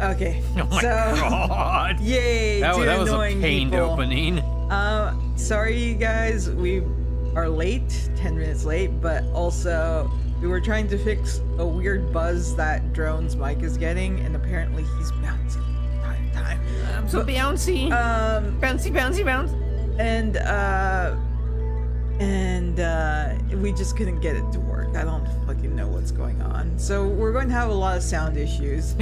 Okay. Oh my so, god. Yay, That two was a annoying pained people. opening. Sorry you guys, we are late, 10 minutes late, but also we were trying to fix a weird buzz that Drone's mic is getting, and apparently he's bouncing the entire time. I'm so bouncy. Bouncy, bouncy, bounce. And we just couldn't get it to work. I don't fucking know what's going on. So we're going to have a lot of sound issues.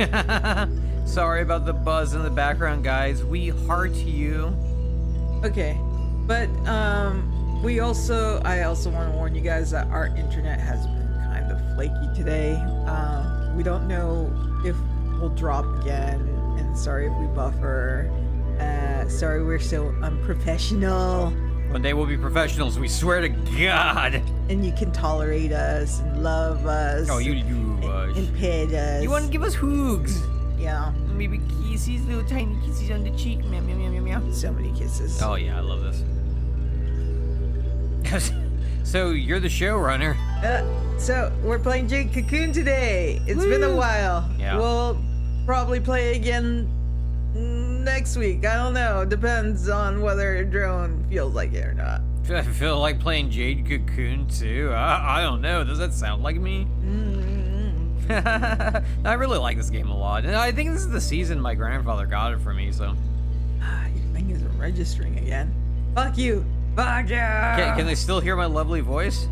Sorry about the buzz in the background, guys. We heart you. Okay, but I also want to warn you guys that our internet has been kind of flaky today. We don't know if we'll drop again, and sorry if we buffer. Sorry we're so unprofessional. One day we'll be professionals, we swear to God. And you can tolerate us and love us. Oh, you and pet us. You want to give us hoogs? Yeah. Maybe kisses, little tiny kisses on the cheek. Meow, meow, meow, meow, meow. So many kisses. Oh yeah, I love this. So you're the showrunner. So we're playing Jade Cocoon today. It's been a while. Yeah. We'll probably play again next week. I don't know. Depends on whether Drone feels like it or not. I feel like playing Jade Cocoon too. I don't know. Does that sound like me? I really like this game a lot, and I think this is the season my grandfather got it for me. So. Your thing isn't registering again. Fuck you. Fuck you. Can they still hear my lovely voice?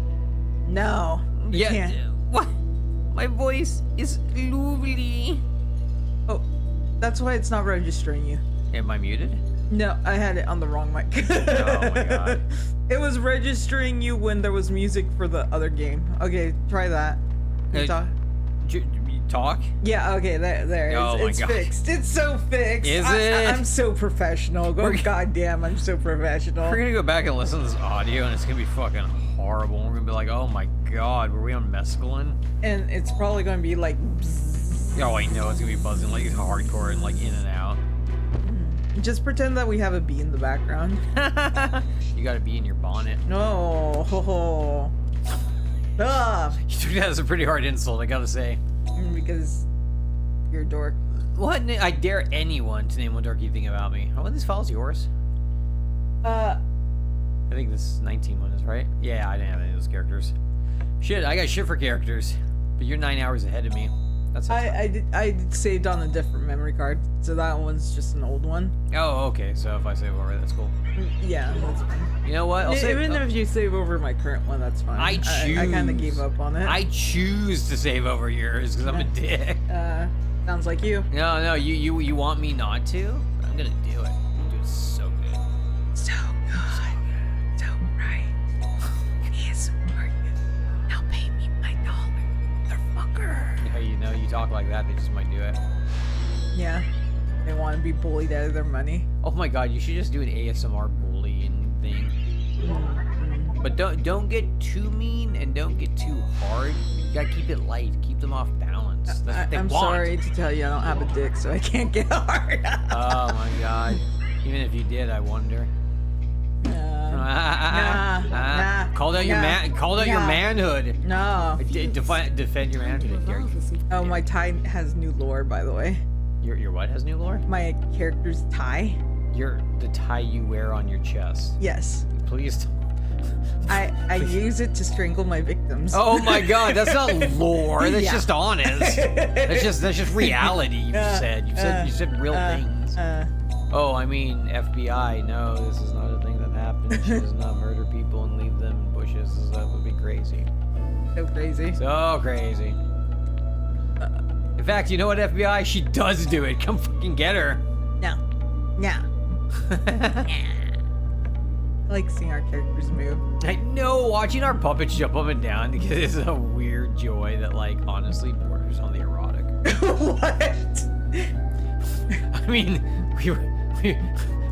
No. They Yeah. can't. What? My voice is lovely. Oh, that's why it's not registering you. Am I muted? No, I had it on the wrong mic. Oh my god. It was registering you when there was music for the other game. Okay, try that. You talk? You talk? Yeah, okay, there. Oh It's my God. fixed. It's so fixed. Is it? I'm so professional. Goddamn, I'm so professional. We're gonna go back and listen to this audio, and it's gonna be fucking horrible. We're gonna be like, oh my god, were we on mescaline? And it's probably gonna be like. Bzzz. Oh, I know it's gonna be buzzing like hardcore and like in and out. Just pretend that we have a bee in the background. You gotta be in your bonnet. No. You took that as a pretty hard insult, I gotta say. Because you're a dork. What? I dare anyone to name one dorky thing about me. Oh, are these files yours? I think this 19 one is, right? Yeah, I didn't have any of those characters. Shit, I got shit for characters. But you're 9 hours ahead of me. That's I saved on a different memory card, so that one's just an old one. Oh, okay. So if I save over, that's cool. Yeah, that's fine. You know what? Even if you save over my current one, that's fine. I choose. I kind of gave up on it. I choose to save over yours because I'm a dick. Sounds like you. No, you want me not to? I'm gonna do it. I'm gonna do it so good. So good. So right. He is smart. Now pay me my dollar, motherfucker. Yeah, you know, you talk like that, they just might do it. Yeah. They want to be bullied out of their money. Oh my god, you should just do an ASMR bullying thing. But don't get too mean and don't get too hard. You gotta keep it light. Keep them off balance. That's what they I'm want. sorry to tell you, I don't have a dick, so I can't get hard. Oh my god. Even if you did, I wonder. Nah. Called out your manhood. No. Defend your manhood. Oh, my tie has new lore, by the way. Your what has new lore? My character's tie. The tie you wear on your chest. Yes. Please. I use it to strangle my victims. Oh my god, that's not lore. That's just honest. That's just reality. You said real things. Oh, I mean FBI. No, this is not a thing that happens. She does not murder people and leave them in bushes. That would be crazy. So crazy. So crazy. In fact, you know what, FBI? She does do it. Come fucking get her. No. I like seeing our characters move. I know, watching our puppets jump up and down is a weird joy that, like, honestly borders on the erotic. What? I mean,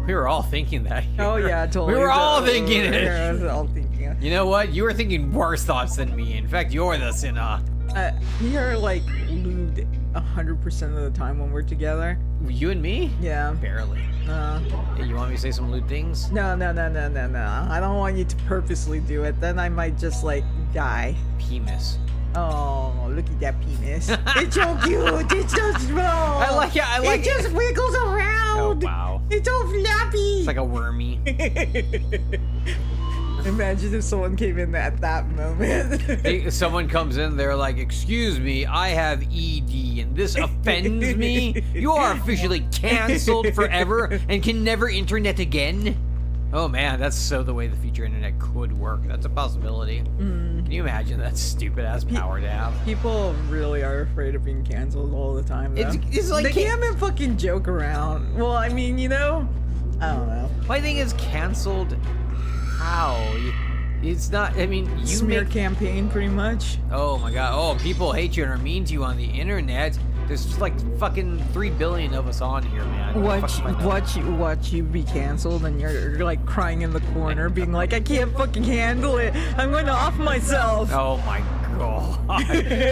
we were all thinking that. Oh yeah, totally. We were all thinking it. We were all thinking it. You know what? You were thinking worse thoughts than me. In fact, you're the sinner. We are like lewd 100% of the time when we're together. You and me? Yeah. Barely. Hey, you want me to say some lewd things? No. I don't want you to purposely do it. Then I might just like die. Penis. Oh, look at that penis. It's so cute. It's so small. I like it. I like it. It just wiggles around. Oh, wow. It's so flappy. It's like a wormy. Imagine if someone came in at that moment. Someone comes in, they're like, excuse me, I have ED and this offends me. You are officially canceled forever and can never internet again. Oh man, that's so the way the future internet could work. That's a possibility. Can you imagine that stupid ass power to have? People really are afraid of being canceled all the time, though. It's like they can't even fucking joke around. Well, I mean, you know, I don't know. My thing is canceled. How? It's not. I mean, you smear campaign, pretty much. Oh my god. Oh, people hate you and are mean to you on the internet. There's just like fucking 3 billion of us on here, man. Watch you be canceled, and you're like crying in the corner, being like, I can't fucking handle it. I'm going to off myself. Oh my god.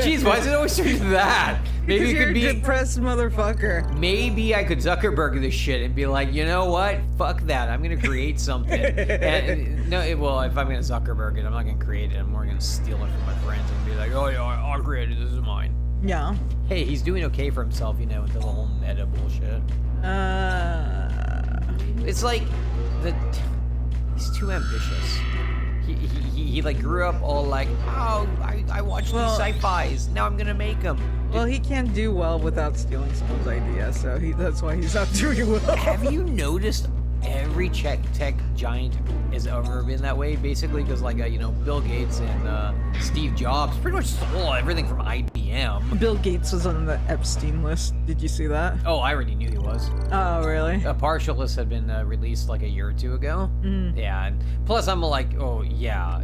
Jeez, why is it always doing that? Maybe it could be a depressed motherfucker. Maybe I could Zuckerberg this shit and be like, you know what? Fuck that. I'm gonna create something. Well, if I'm gonna Zuckerberg it, I'm not gonna create it. I'm more gonna steal it from my friends and be like, oh yeah, I'll create it. This is mine. Yeah. Hey, he's doing okay for himself, you know, with the whole meta bullshit. It's like he's too ambitious. He like grew up all like, oh, I watched these sci-fis. Now I'm gonna make them. Well, he can't do well without stealing someone's idea, so that's why he's not doing well. Have you noticed every tech giant has ever been that way? Basically, because like you know, Bill Gates and Steve Jobs pretty much stole everything from IBM. Bill Gates was on the Epstein list. Did you see that? Oh, I already knew he was. Oh, really? A partial list had been released like a year or two ago. Yeah, and plus I'm like, oh yeah.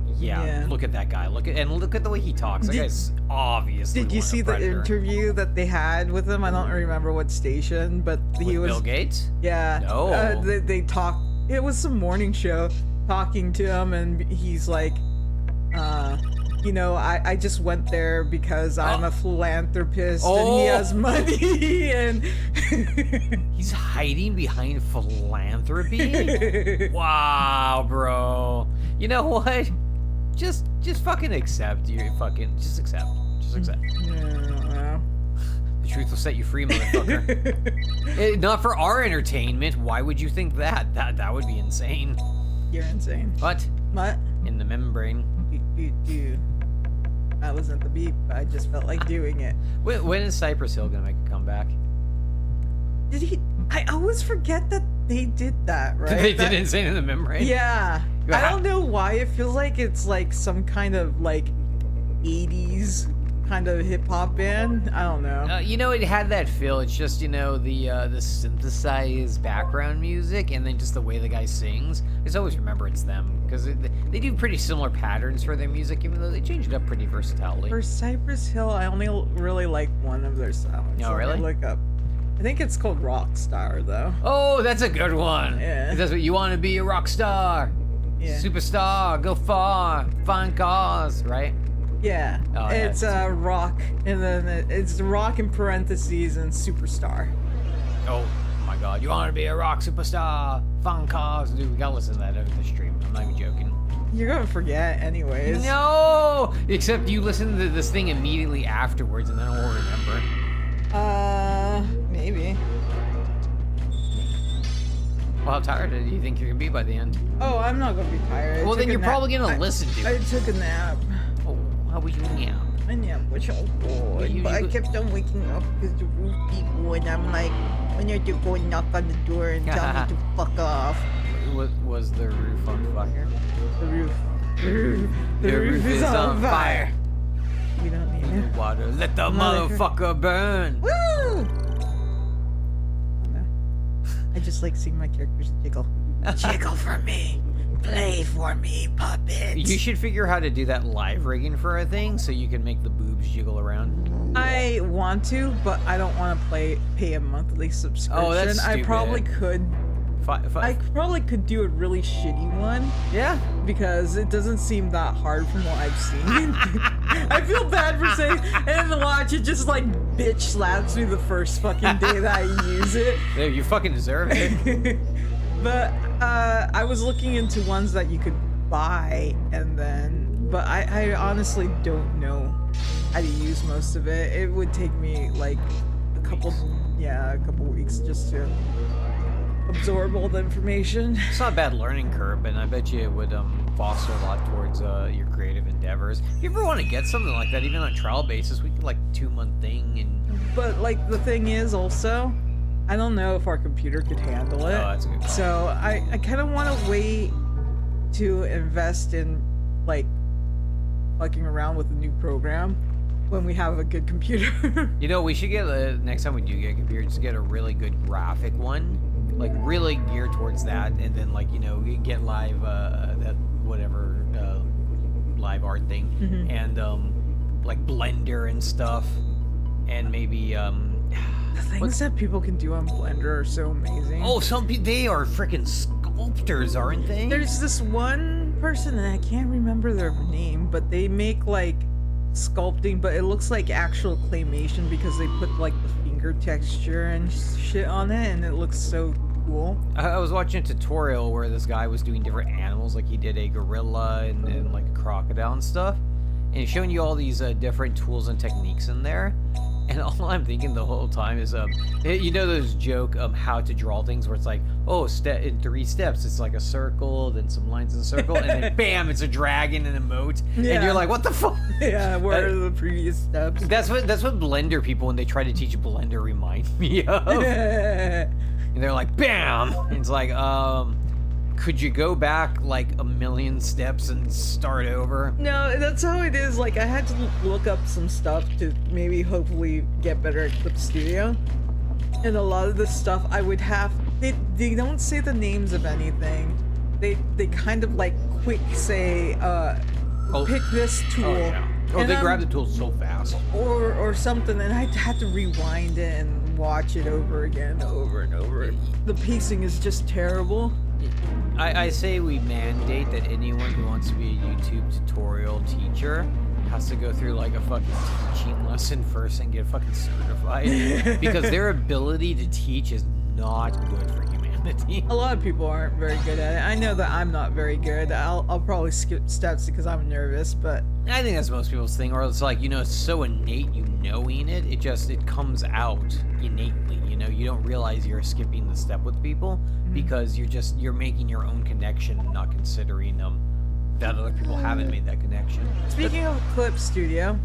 Look at that guy. Look at the way he talks. That guy's obviously. Did you see the interview that they had with him? I don't remember what station, but he was Bill Gates. Yeah. No. They talked. It was some morning show talking to him, and he's like, you know, I just went there because I'm a philanthropist and he has money, and he's hiding behind philanthropy. Wow, bro. You know what? Just fucking accept. Just accept. Yeah. The truth will set you free, motherfucker. Not for our entertainment. Why would you think that? That would be insane. You're insane. What? In the membrane. That wasn't the beep. I just felt like doing it. When is Cypress Hill gonna make a comeback? Did he? I always forget that they did that, right? They did Insane in the Membrane? Yeah. I don't know why. It feels like it's like some kind of like 80s kind of hip-hop band. I don't know. You know, it had that feel. It's just, you know, the synthesized background music and then just the way the guy sings. I just always remember it's them because they do pretty similar patterns for their music, even though they change it up pretty versatilely. For Cypress Hill, I only really like one of their songs. Oh, really? Look up. I think it's called Rockstar, though. Oh, that's a good one. Yeah. That's what you want to be, a rock star. Yeah. Superstar, go far, find cause, right? Yeah. Oh, it's rock, and then it's rock in parentheses and superstar. Oh my god, you want to be a rock superstar, find cause. Dude, we gotta listen to that over the stream. I'm not even joking. You're gonna forget anyways. No! Except you listen to this thing immediately afterwards and then I won't remember. Maybe. Well, how tired do you think you're gonna be by the end? Oh, I'm not gonna be tired. Well, then you're probably gonna listen to I it. took a nap. Oh, how was your nap? My nap was all good, but I kept on waking up because the roof people, and I'm like, when you're to go knock on the door and tell me to fuck off. Was the roof on fire? The roof. The roof is on fire. We don't need it. Water, let the motherfucker burn. Woo! Oh, no. I just like seeing my characters jiggle. Jiggle for me. Play for me, puppets. You should figure how to do that live rigging for a thing so you can make the boobs jiggle around. I want to, but I don't want to pay a monthly subscription. Oh, that's stupid. I probably could. I probably could do a really shitty one. Yeah. Because it doesn't seem that hard from what I've seen. I feel bad for saying, and then watch it just like bitch slaps me the first fucking day that I use it. Yeah, you fucking deserve it. But I was looking into ones that you could buy, and then, but I honestly don't know how to use most of it. It would take me like a couple weeks just to absorb all the information. It's not a bad learning curve, and I bet you it would foster a lot towards your creative endeavors. If you ever want to get something like that, even on a trial basis, we could like 2-month thing. And but like the thing is also, I don't know if our computer could handle it. Oh, that's a good call. So I kind of want to wait to invest in like fucking around with a new program when we have a good computer. You know, we should get next time we do get a computer, just get a really good graphic one, like really geared towards that, and then like we get live that whatever live art thing, and like Blender and stuff, and maybe the things that people can do on Blender are so amazing. Oh, they are freaking sculptors, aren't they? There's this one person, and I can't remember their name, but they make like sculpting, but it looks like actual claymation because they put like the finger texture and shit on it, and it looks so cool. I was watching a tutorial where this guy was doing different animals, like he did a gorilla and like a crocodile and stuff, and he's showing you all these different tools and techniques in there. And all I'm thinking the whole time is, those joke how to draw things where it's like, oh, in 3 steps, it's like a circle, then some lines in a circle, and then bam, it's a dragon and a moat, and you're like, what the fuck? Yeah, where are the previous steps? That's what Blender people, when they try to teach Blender, remind me of. And they're like, bam! And it's like, could you go back like 1,000,000 steps and start over? No, that's how it is. Like, I had to look up some stuff to maybe hopefully get better at Clip Studio. And a lot of the stuff I would have, they don't say the names of anything. They kind of like quick say, pick this tool. Oh, yeah. Oh, they grab the tool so fast. Or something, and I had to rewind it and watch it over again, over and over. The pacing is just terrible. I say we mandate that anyone who wants to be a YouTube tutorial teacher has to go through like a fucking teaching lesson first and get fucking certified because their ability to teach is not good for humanity. A lot of people aren't very good at it. I know that I'm not very good. I'll probably skip steps because I'm nervous, but I think that's most people's thing, or it's like, it's so innate knowing it. It comes out innately. You don't realize you're skipping the step with people because you're making your own connection and not considering that other people haven't made that connection. Speaking of Clip Studio,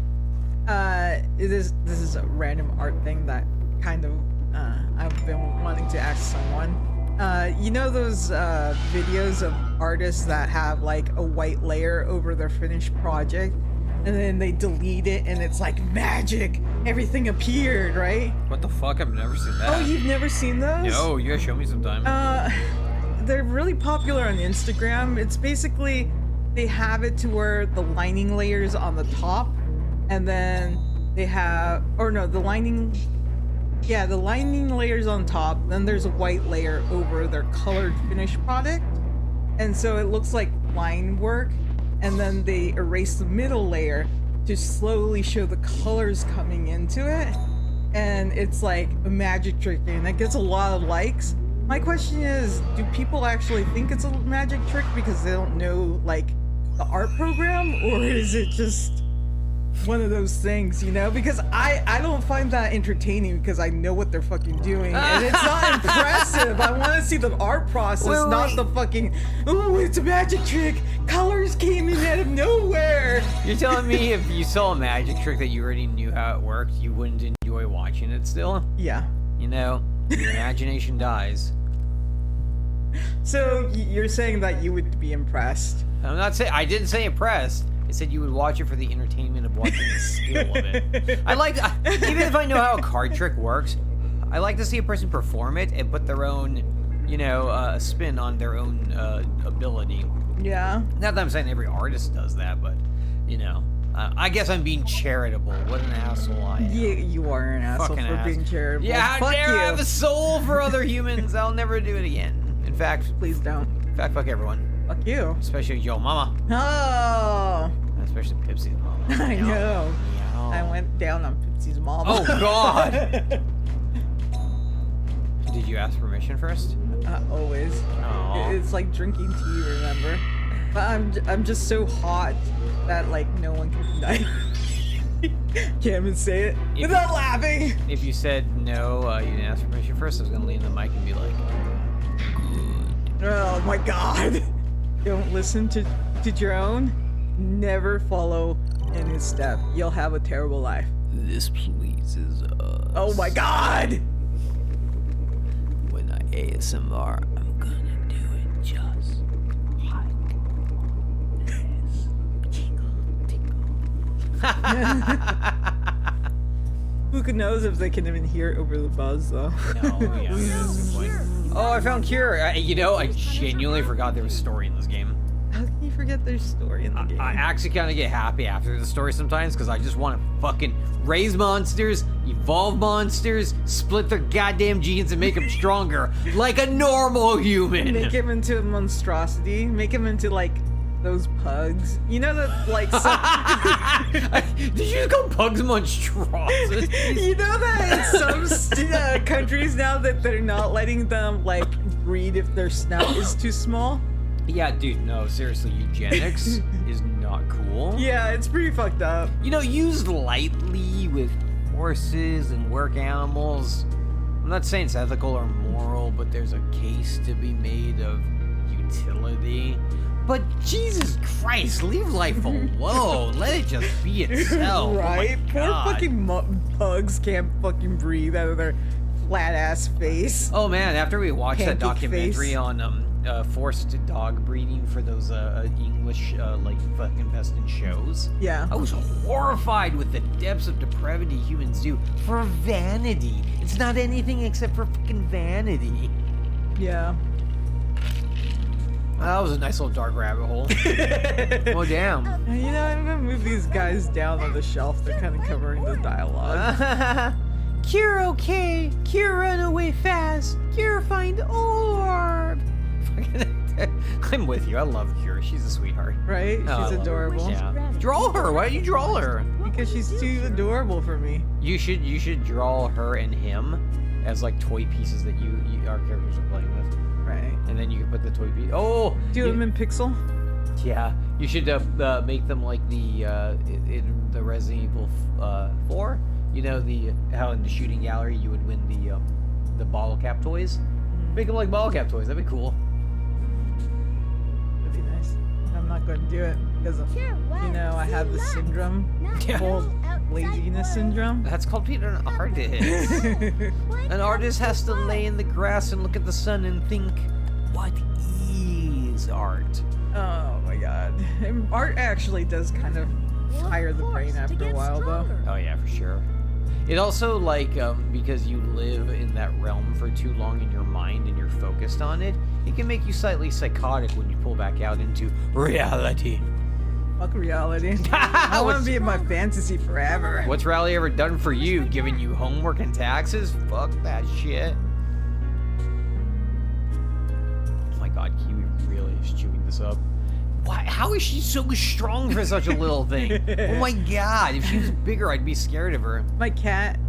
this is a random art thing that kind of I've been wanting to ask someone. Those videos of artists that have like a white layer over their finished project, and then they delete it and it's like magic, everything appeared, right? What the fuck? I've never seen that. Oh, you've never seen those? No, you gotta show me sometime. They're really popular on Instagram. It's basically, they have it to where the lining layers on the top, and then they have, the lining layers on top, then there's a white layer over their colored finished product, and so it looks like line work, and then they erase the middle layer to slowly show the colors coming into it, and it's like a magic trick, and it gets a lot of likes. My question is, do people actually think it's a magic trick because they don't know like the art program, or is it just one of those things, because I don't find that entertaining because I know what they're fucking doing, and it's not impressive. I want to see the art process, not the fucking, oh, it's a magic trick, colors came in out of nowhere. You're telling me if you saw a magic trick that you already knew how it worked, you wouldn't enjoy watching it still? Yeah. Your imagination dies. So you're saying that you would be impressed? I'm not saying, I didn't say impressed. I said you would watch it for the entertainment of watching the skill of it. Even if I know how a card trick works, I like to see a person perform it and put their own, spin on their own ability. Yeah. Not that I'm saying every artist does that, but, I guess I'm being charitable. What an asshole I am. Yeah, you are an asshole for being charitable. Yeah, how dare I have you. a soul for other humans? I'll never do it again. In fact, please don't. In fact, fuck everyone. Fuck you. Especially your mama. Oh. Especially Pipsy's mama. I know. I went down on Pipsy's mama. Oh, God. Did you ask permission first? Always. Aww. It's like drinking tea, remember? But I'm just so hot that like no one can deny. Can't even say it without laughing. If you said no, you didn't ask permission first, I was gonna lean the mic and be like, Oh my god. Don't listen to Drone. Never follow in his step. You'll have a terrible life. this pleases us. Oh my god! When I ASMR, I'm gonna do it just like this. Who could knows if they can even hear it over the buzz, though. No, yeah, that's a good point. Oh, I found Cure. You know, I genuinely forgot there was a story in this game. How can you forget there's story in the game? I actually kind of get happy after the story sometimes because I just want to fucking raise monsters, evolve monsters, split their goddamn genes and make them stronger like a normal human. Make him into a monstrosity. Make him into, like, those pugs. You know that, like, some... Did you just call pugs monstrosities? You know that in some countries now that they're not letting them, like, breed if their snout is too small? Yeah, dude, no, seriously, eugenics is not cool. Yeah, it's pretty fucked up. You know, used lightly with horses and work animals. I'm not saying it's ethical or moral, but there's a case to be made of utility. But Jesus Christ, leave life alone. Let it just be itself. Right? Oh my Poor God. fucking pugs can't fucking breathe out of their flat ass face. Oh man, after we watched that Pancake documentary face. on forced dog breeding for those English like fucking peasant shows, Yeah. I was horrified with the depths of depravity humans do for vanity. It's not anything except for fucking vanity. Yeah. That was a nice little dark rabbit hole. Oh damn. You know, I'm gonna move these guys down on the shelf. They're kind of covering the dialogue. Cure okay. Cure run away fast. Cure find orb. I'm with you. I love Cure. She's a sweetheart. Right? Oh, I love She's her. adorable. Yeah. Draw her. Why don't you draw her? Because she's too adorable for me. You should draw her and him as like toy pieces that our characters are playing with. Right. And then you can put the toy piece. Oh, Do them in pixel? yeah. You should make them like the in the Resident Evil 4. You know how in the shooting gallery you would win the bottle cap toys. Make them like bottle cap toys. That'd be cool. That'd be nice. I'm not going to do it because of, you know, I have the syndrome. Yeah. Full laziness syndrome. That's called being an artist. An artist has to lay in the grass and look at the sun and think, what is art? Oh my god. And art actually does kind of tire the brain after a while, though. Oh yeah, for sure. It also, like, because you live in that realm for too long in your mind and you're focused on it, it can make you slightly psychotic when you pull back out into reality. Fuck reality. I want to be in my fantasy forever. What's reality ever done for you? Giving you homework and taxes? Fuck that shit. Oh my god, Kiwi really is chewing this up. Why? How is she so strong for such a little thing? Oh my god, if she was bigger, I'd be scared of her. My cat,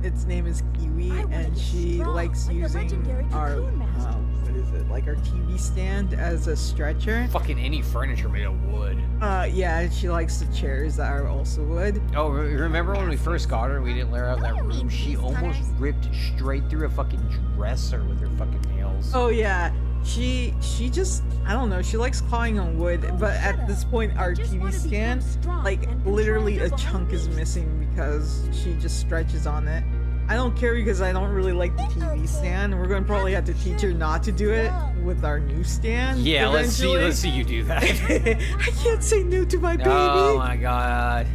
its name is Kiwi, and she likes using our, what is it, like our TV stand as a stretcher. Fucking any furniture made of wood. Yeah, she likes the chairs that are also wood. Oh, remember when we first got her and we didn't let her out of that room? She almost ripped straight through a fucking dresser with her fucking nails. Oh yeah, she just, I don't know, she likes clawing on wood, but at this point our TV stand, like literally a chunk is missing because she just stretches on it. I don't care because I don't really like the TV stand. We're gonna probably have to teach her not to do it with our new stand. Yeah, eventually. let's see you do that. I can't say no to my baby. Oh my god.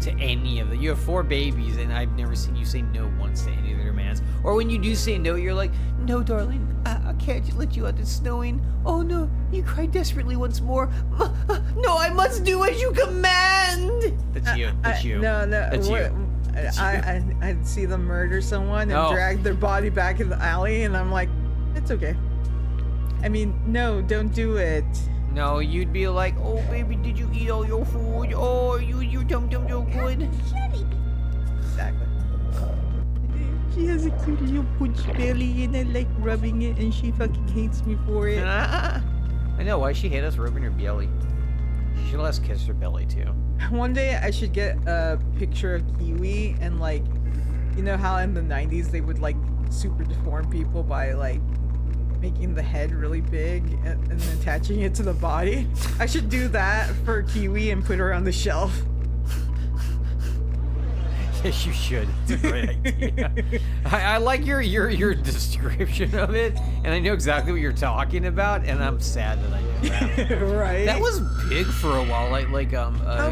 To any of them. You have 4 babies and I've never seen you say no once to any of their demands. Or when you do say no, you're like, no, darling, I can't let you out. It's snowing. Oh no, you cry desperately once more. No, I must do as you command. That's you. That's you. No, That's you. I'd see them murder someone and Oh. drag their body back in the alley, and I'm like, it's okay. I mean, no, don't do it. No, you'd be like, oh baby, did you eat all your food? Oh, you dum so good. Exactly. She has a cute little punch belly, and I like rubbing it, and she fucking hates me for it. I know, why she hate us rubbing her belly? She should let us kiss her belly too. One day I should get a picture of Kiwi and like, you know how in the 90s they would like super deform people by like making the head really big and attaching it to the body. I should do that for Kiwi and put her on the shelf. Yes, you should. It's a great idea. I like your description of it, and I know exactly what you're talking about, and I'm sad that I know that. Right. That was big for a while.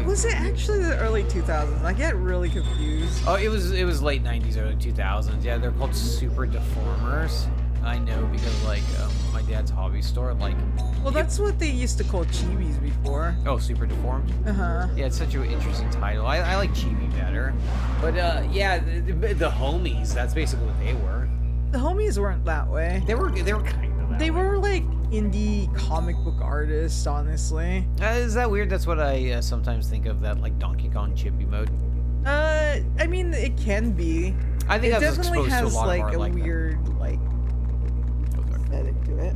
Was it actually the early 2000s? I get really confused. Oh, it was late 90s, early 2000s. Yeah, they're called super deformers. I know because like my dad's hobby store, like. Well, that's what they used to call chibis before. Oh, super deformed. Yeah, it's such an interesting title. I like chibi better, but yeah, the homies. That's basically what they were. The homies weren't that way. They were kind of. They were like indie comic book artists, honestly. Is that weird? That's what I sometimes think of that like Donkey Kong chibi mode. I mean, it can be. I think it I was definitely exposed has to a lot like of art a like weird that. like aesthetic to it.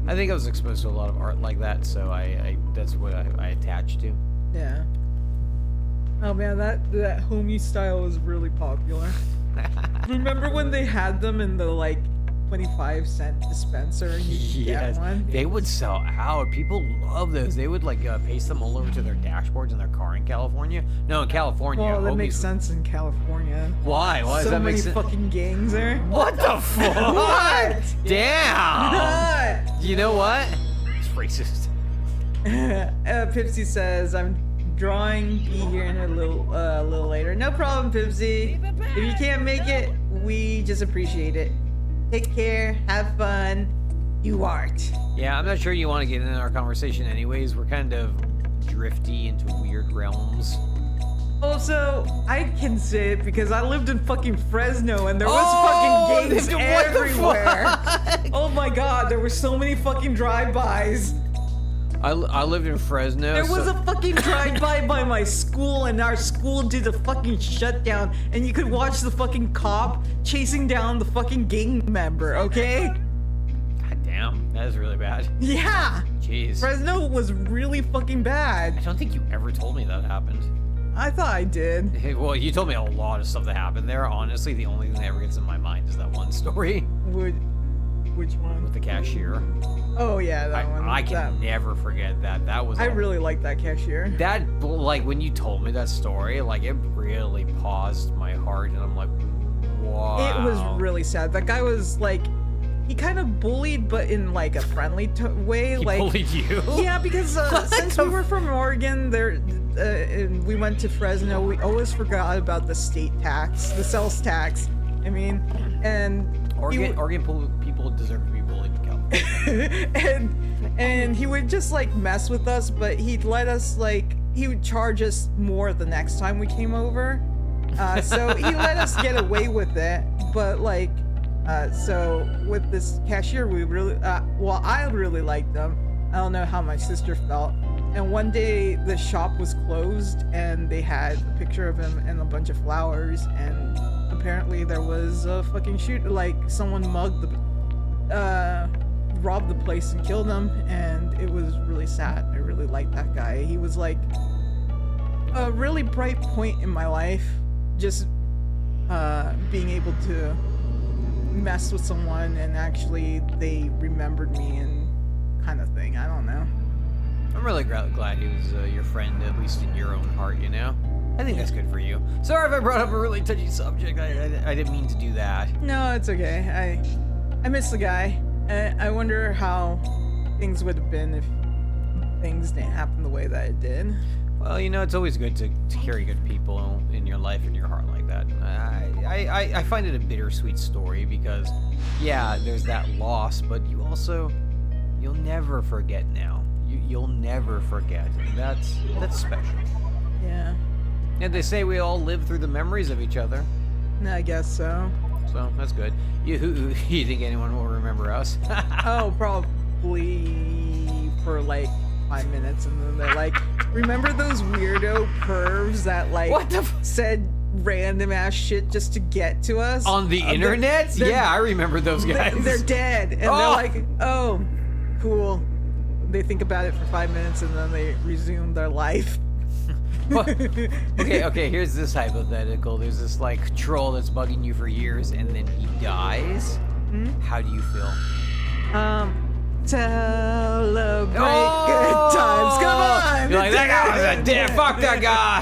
I think I was exposed to a lot of art like that, so I that's what I attach to. Yeah. Oh man, that homie style was really popular. Remember when they had them in the like 25-cent dispenser and you could get one? They would sell out. People love those. They would like paste them all over to their dashboards in their car in California. No, in California. Well, that makes sense in California. Why? Why does that make sense? So many fucking gangs there. What the fuck? What? Damn. What? You know what? It's racist. Pipsy says, I'm drawing be here in a little later. No problem, Pipsy. If you can't make it, we just appreciate it. Take care, have fun. You art. Yeah, I'm not sure you want to get into our conversation anyways. We're kind of drifty into weird realms. Also, I can say it because I lived in fucking Fresno and there was fucking gangs everywhere. Oh my god, there were so many fucking drive-bys. I lived in Fresno. There was a fucking drive-by by my school, and our school did a fucking shutdown, and you could watch the fucking cop chasing down the fucking gang member, okay? God damn, that is really bad. Yeah! Jeez. Fresno was really fucking bad. I don't think you ever told me that happened. I thought I did. Hey, well, you told me a lot of stuff that happened there. Honestly, the only thing that ever gets in my mind is that one story. Which one? With the cashier. Oh yeah, that one. I can never forget that. That was. I really like that cashier. That like when you told me that story, like it really paused my heart, and I'm like, wow. It was really sad. That guy was like, he kind of bullied, but in like a friendly way. He like bullied you? Yeah, because since we were from Oregon, and we went to Fresno, we always forgot about the state tax, the sales tax. I mean, and Oregon people deserve to be bullied in California. and he would just like mess with us, but he'd let us like he would charge us more the next time we came over. So he let us get away with it, but like so with this cashier, we really I really liked him. I don't know how my sister felt. And one day the shop was closed and they had a picture of him and a bunch of flowers, and apparently there was a fucking like someone robbed the place and killed him, and it was really sad. I really liked that guy. He was like a really bright point in my life, just being able to mess with someone and actually they remembered me and kind of thing. I don't know. I'm really glad he was your friend, at least in your own heart, you know? I think that's good for you. Sorry if I brought up a really touchy subject. I didn't mean to do that. No, it's okay. I miss the guy. I wonder how things would have been if things didn't happen the way that it did. Well, you know, it's always good to carry good people in your life and your heart like that. I find it a bittersweet story because, yeah, there's that loss, but you'll never forget now. You'll never forget. That's special. Yeah. And they say we all live through the memories of each other. I guess so. So that's good. You think anyone will remember us? Oh, probably for like 5 minutes, and then they're like, remember those weirdo pervs that like said random ass shit just to get to us on the internet? Yeah, I remember those guys. They're dead, and they're like, oh, cool. they think about it for 5 minutes and then they resume their life. Okay, here's this hypothetical. There's this like troll that's bugging you for years and then he dies. How do you feel? Celebrate good times. Come on. You're like, that guy was a dick. Fuck that guy.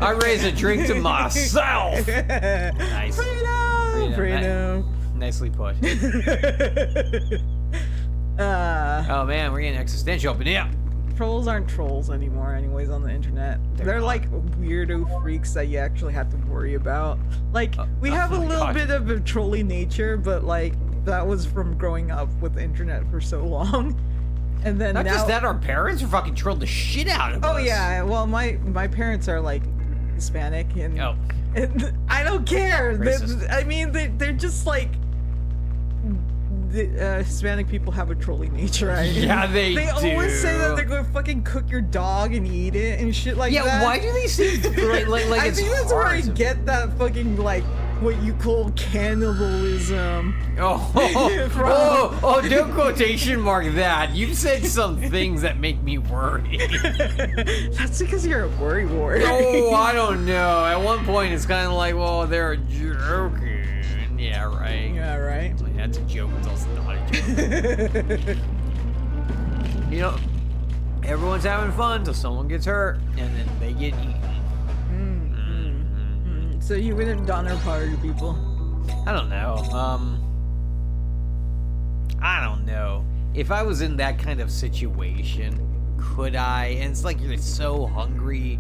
I raise a drink to myself. Nice. Freedom. Nicely put. Oh man, we're getting existential, but yeah. Trolls aren't trolls anymore anyways on the internet. They're like weirdo freaks that you actually have to worry about. Like, we have a little bit of a trolly nature, but like, that was from growing up with the internet for so long. And then Not now, just that, our parents are fucking trolled the shit out of us. Oh yeah, well my parents are like Hispanic and, and I don't care. I mean, they're just like, Hispanic people have a trolly nature. Yeah, they do. They always say that they're going to fucking cook your dog and eat it and shit like that. Yeah, why do they say like I it's think that's where I get that fucking like what you call cannibalism. Oh, don't quotation mark that. You've said some things that make me worry. That's because you're a worry wart. Oh, I don't know. At one point, it's kind of like, well, they're joking. Yeah, right. Yeah, right. Like, that's a joke. It's also not a joke. You know, everyone's having fun till someone gets hurt, and then they get eaten. So you wouldn't donor party people? I don't know. I don't know. If I was in that kind of situation, could I? And it's like you're so hungry.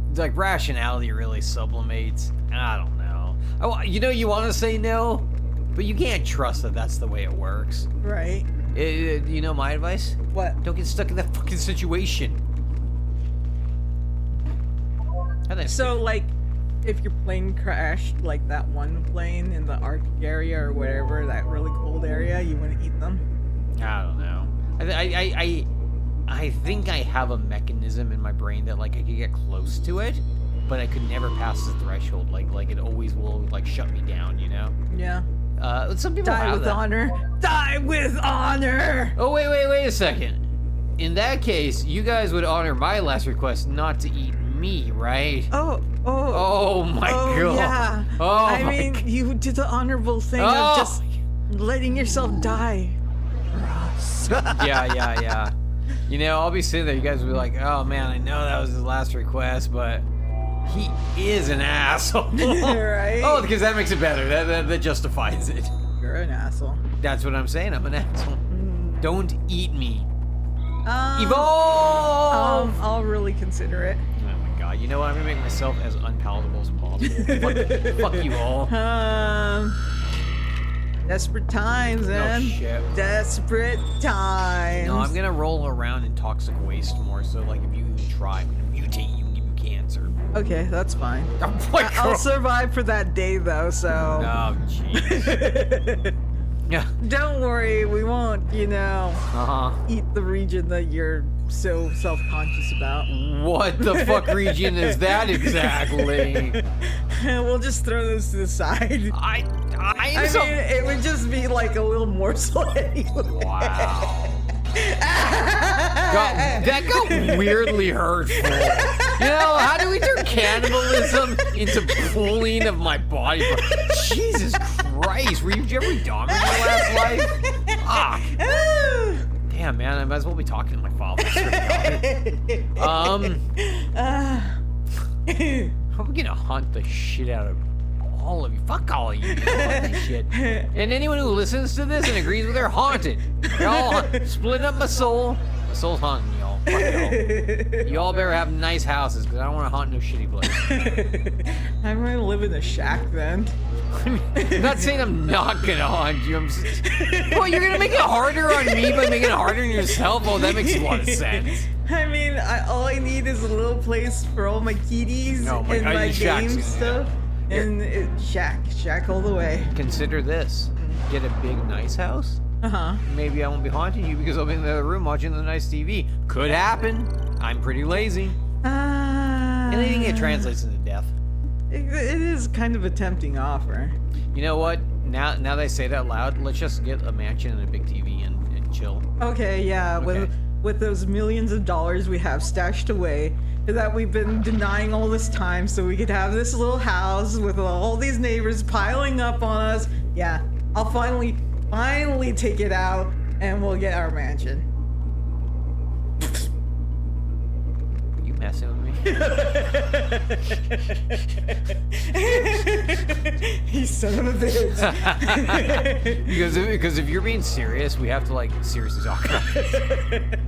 It's like rationality really sublimates. I don't know. Oh, you know, you want to say no, but you can't trust that that's the way it works. Right. You know my advice? What? Don't get stuck in that fucking situation. So, like, if your plane crashed, like that one plane in the Arctic area or whatever, that really cold area, you wouldn't eat them? I don't know. I think I have a mechanism in my brain that like I could get close to it, but I could never pass the threshold. Like it always will like shut me down, you know? Yeah. Some people Die have with that. honor. Die with honor. Oh wait a second. In that case, you guys would honor my last request not to eat me, right? Oh my god. Yeah. Oh, I mean, you did the honorable thing of just letting yourself die. Yeah. You know, I'll be sitting there. You guys will be like, "Oh man, I know that was his last request, but he is an asshole." Right? Oh, because that makes it better. That justifies it. You're an asshole. That's what I'm saying. I'm an asshole. Don't eat me. Evolve. I'll really consider it. Oh my god. You know what? I'm gonna make myself as unpalatable as possible. fuck you all. Desperate times, man. Oh shit. Desperate times. No, I'm gonna roll around in toxic waste more. So like, if you even try, I'm gonna mutate you and give you cancer. Okay, that's fine. Oh my god. I'll survive for that day though, so. Oh jeez. Yeah. Don't worry, we won't, eat the region that you're so self-conscious about. What the fuck region is that exactly? We'll just throw those to the side. I mean, it would just be like a little morsel anyway. Wow. That got weirdly hurtful. You know, how do we turn cannibalism into pulling of my body? Jesus Christ, were you Jeffrey Dahmer in your last life? Fuck. Damn, man, I might as well be talking to my father. How are we gonna hunt the shit out of all of you? Fuck all of you. Fuck that shit. And anyone who listens to this and agrees with her, haunted. Y'all splitting up my soul. My soul's haunting y'all. Fuck y'all. Y'all better have nice houses, because I don't want to haunt no shitty place. I'm gonna live in a shack then. I'm not saying I'm not gonna haunt you. I'm just... Well, you're gonna make it harder on me by making it harder on yourself? Oh, that makes a lot of sense. I mean, all I need is a little place for all my kitties and my game stuff. And shack all the way. Consider this. Get a big, nice house. Maybe I won't be haunting you because I'll be in the other room watching the nice TV. Could happen. I'm pretty lazy. Anything that translates into death. It is kind of a tempting offer. You know what? Now that I say that out loud, let's just get a mansion and a big TV and chill. Okay, yeah. Okay. with those millions of dollars we have stashed away that we've been denying all this time so we could have this little house with all these neighbors piling up on us. Yeah, I'll finally take it out and we'll get our mansion. You messing with me? You son of a bitch. because if you're being serious, we have to like seriously talk about it.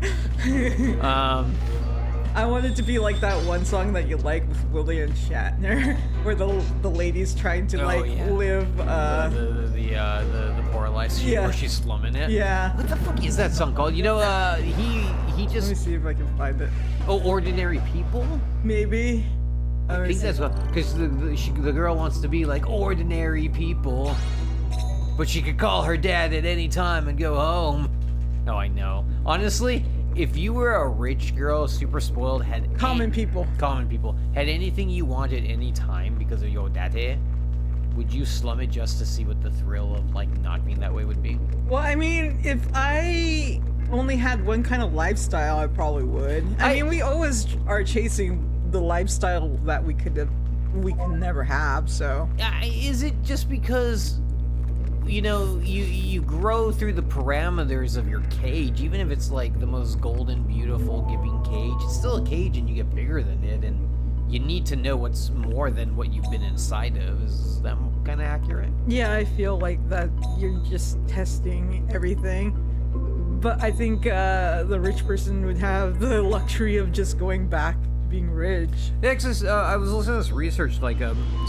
I want it to be like that one song that you like with William Shatner, where the lady's trying to live the poor life, where she's slumming it. Yeah. What the fuck is that song called? You know, he just. Let me see if I can find it. Oh, Ordinary People. Maybe. I think that's what, because the girl wants to be like ordinary people, but she could call her dad at any time and go home. Oh, I know. Honestly, if you were a rich girl, super spoiled, had common people, had anything you wanted any time because of your daddy, would you slum it just to see what the thrill of like not being that way would be? Well, I mean, if I only had one kind of lifestyle, I probably would. I mean, we always are chasing the lifestyle that we can never have. So is it just because you grow through the parameters of your cage, even if it's like the most golden, beautiful, giving cage? It's still a cage, and you get bigger than it, and you need to know what's more than what you've been inside of. Is that kind of accurate? Yeah, I feel like that you're just testing everything. But I think the rich person would have the luxury of just going back to being rich. Yeah, cause, I was listening to this research, like,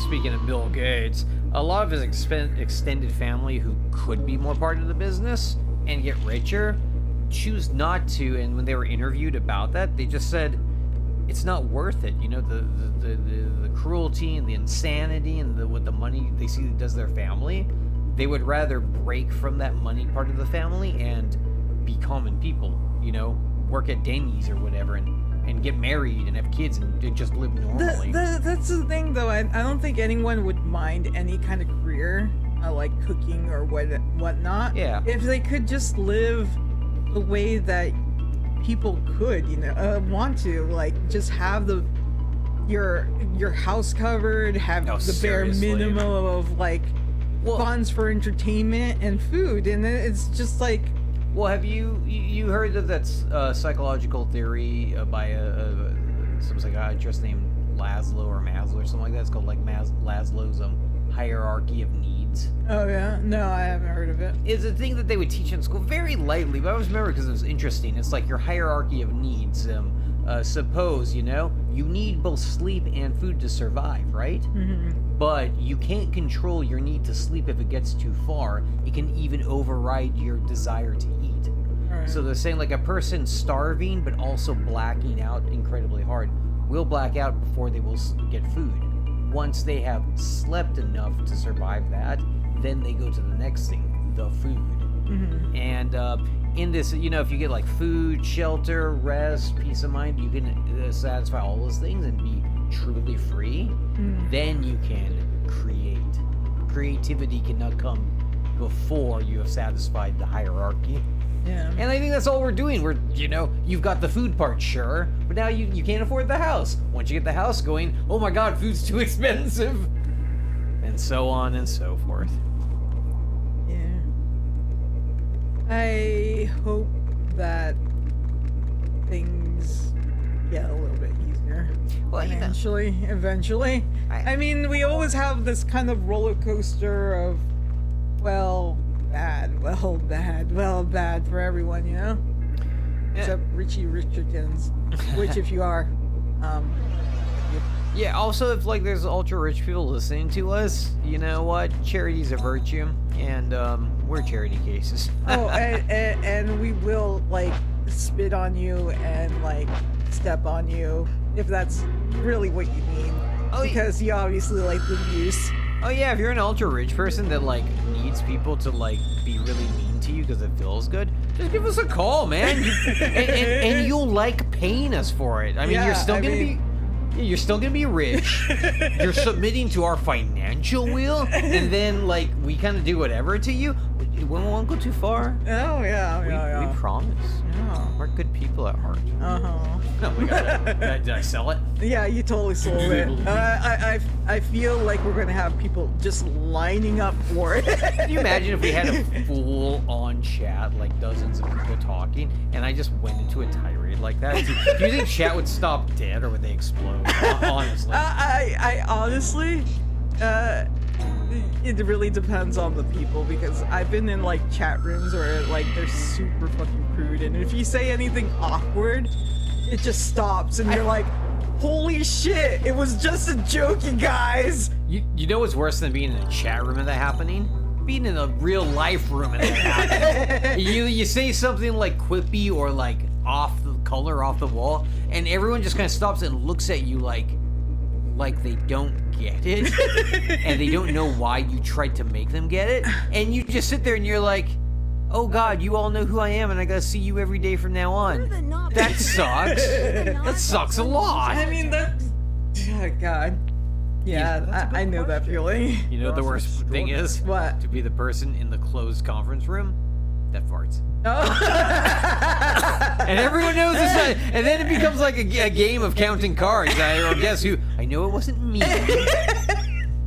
speaking of Bill Gates, a lot of his extended family who could be more part of the business and get richer choose not to, and when they were interviewed about that, they just said, it's not worth it. You know, the cruelty and the insanity and what the money they see does their family, they would rather break from that money part of the family and be common people, you know, work at Denny's or whatever, and get married and have kids and just live normally. That's the thing, though. I don't think anyone would mind any kind of career, like cooking or whatnot. Yeah. If they could just live the way that people could, want to, like, just have your house covered, have the bare minimum of like funds for entertainment and food, and then it's just like. Well, have you heard of that psychological theory by some psychiatrist named Laszlo or Maslow or something like that? It's called like Maslow's hierarchy of needs. Oh yeah, no, I haven't heard of it. It's a thing that they would teach in school very lightly, but I always remember because it was interesting. It's like your hierarchy of needs. Suppose you need both sleep and food to survive, right? Mm-hmm. But you can't control your need to sleep if it gets too far. It can even override your desire to eat. Right. So they're saying like a person starving but also blacking out incredibly hard will black out before they will get food. Once they have slept enough to survive that, then they go to the next thing, the food. Mm-hmm. And in this, if you get like food, shelter, rest, peace of mind, you can satisfy all those things and be truly free. Then you can create. Creativity cannot come before you have satisfied the hierarchy. Yeah. And I think that's all we're doing. We're, you've got the food part, sure, but now you can't afford the house. Once you get the house going, oh my god, food's too expensive. And so on and so forth. Yeah. I hope that things get a little bit easier. Well, financially, eventually. I mean, we always have this kind of roller coaster of, bad for everyone, Yeah. Except Richie Richardson's, which if you are, Yeah, also if like there's ultra rich people listening to us, you know what? Charity's a virtue, and we're charity cases. and we will like spit on you and like step on you if that's really what you mean. Because you obviously like the abuse. Oh yeah, if you're an ultra rich person that like needs people to like be really mean to you because it feels good, just give us a call, man. And you'll like paying us for it. I mean, you're still gonna be rich. You're submitting to our financial will, and then like we kind of do whatever to you. we won't go too far. Oh yeah. We promise. Yeah. We're good people at heart. No, we got it. Did I sell it? Yeah, you totally sold it. I feel like we're gonna have people just lining up for it. Can you imagine if we had a full-on chat, like dozens of people talking, and I just went into a tirade like that? Do you think chat would stop dead, or would they explode? Honestly. I honestly, it really depends on the people, because I've been in like chat rooms where like they're super fucking crude, and if you say anything awkward, it just stops, and you're like, holy shit, it was just a joke, you guys. You know what's worse than being in a chat room and that happening? Being in a real life room and that happening. You say something like quippy or like off the color, off the wall, and everyone just kind of stops and looks at you like they don't get it, and they don't know why you tried to make them get it, and you just sit there and you're like, oh god, you all know who I am, and I gotta see you every day from now on. That sucks. That sucks a lot. I mean, oh god. Yeah, I know that feeling. You know what the worst thing is? What? To be the person in the closed conference room that farts. Oh. And everyone knows it's not, and then it becomes like a game of counting cards. Or guess who? I know it wasn't me.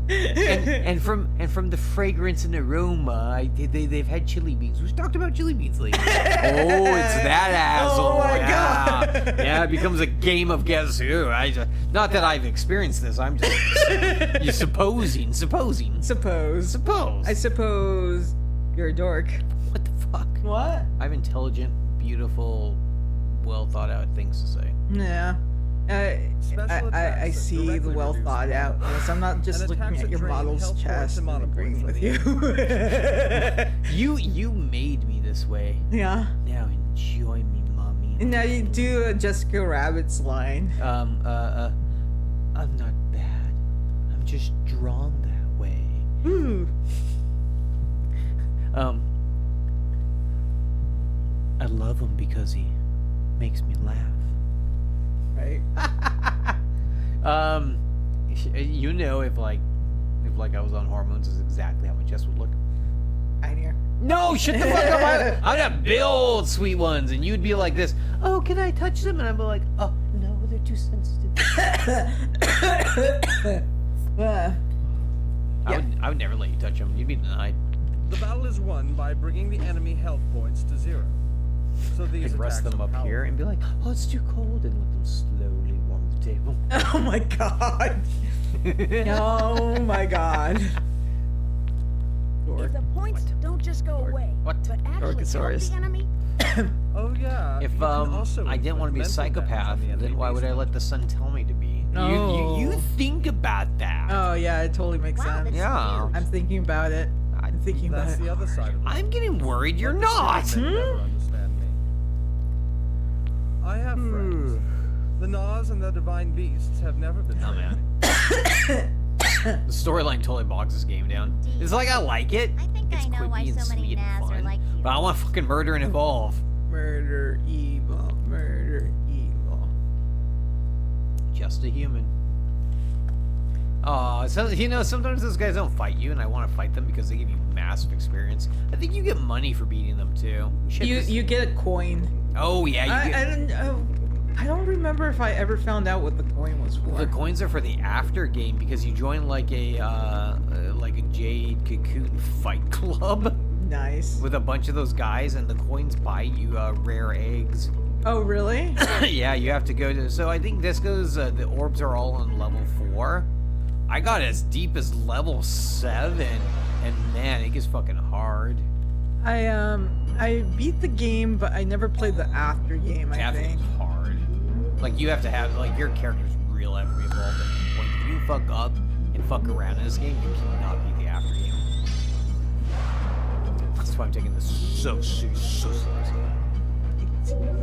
and from the fragrance and aroma, they've had chili beans. We've talked about chili beans lately. Oh, it's that asshole. Oh my god. Yeah, it becomes a game of guess who. Not that I've experienced this. I'm just you supposing. Suppose. I suppose you're a dork. What the fuck? What? I have intelligent, beautiful, well thought out things to say. Yeah. I see the well thought out. Yes, I'm not just looking at your model's chest and agreeing with you. You made me this way. Yeah. Now enjoy me, mommy. And now you do a Jessica Rabbit's line. I'm not bad. I'm just drawn that way. Ooh. I love him because he makes me laugh. Right. You know, if I was on hormones, is exactly how my chest would look. Right here. No, shut the fuck up! I got build sweet ones, and you'd be like this. Oh, can I touch them? And I'd be like, oh no, they're too sensitive. I would never let you touch them. You'd be denied. The battle is won by bringing the enemy health points to 0. So these Could rest them up here and be like, oh, it's too cold, and let them slowly warm the table. Oh my god. Oh my god. If the points don't just go away, What? but actually help Dorkosaurus. the enemy. Oh yeah. If you can also I didn't want to be a inflict mental damage psychopath, on the enemy then why would I base let the sun tell me to be? No. You think about that. Oh yeah, it totally makes Wow, sense. that's Yeah. huge. I'm thinking about it. I'm thinking about That's it. the other side of it. I'm getting worried you're But not. the Senate never understand me. I have friends. The Nas and the Divine Beasts have never been Oh man. The storyline totally bogs this game down. It's like I like it. I think It's I know why quippy and so many sweet and Nas are fun, like you. but I want fucking murder and evolve. Murder, evil, murder, evil. Just a human. Oh, so, you know, sometimes those guys don't fight you, and I want to fight them because they give you massive experience. I think you get money for beating them too. Shit, You get a coin. Oh yeah, you get. I don't remember if I ever found out what the coin was for. The coins are for the after game because you join like a Jade cocoon fight club Nice. with a bunch of those guys, and the coins buy you rare eggs. Oh really? Yeah, you have to go to. So I think this goes. The orbs are all on level 4. I got as deep as level 7, and man, it gets fucking hard. I beat the game, but I never played the after game. I After think. it's hard. Like you have to have like your character's real have to be involved at the point. If you fuck up and fuck around in this game, you cannot beat the after game. That's why I'm taking this so seriously.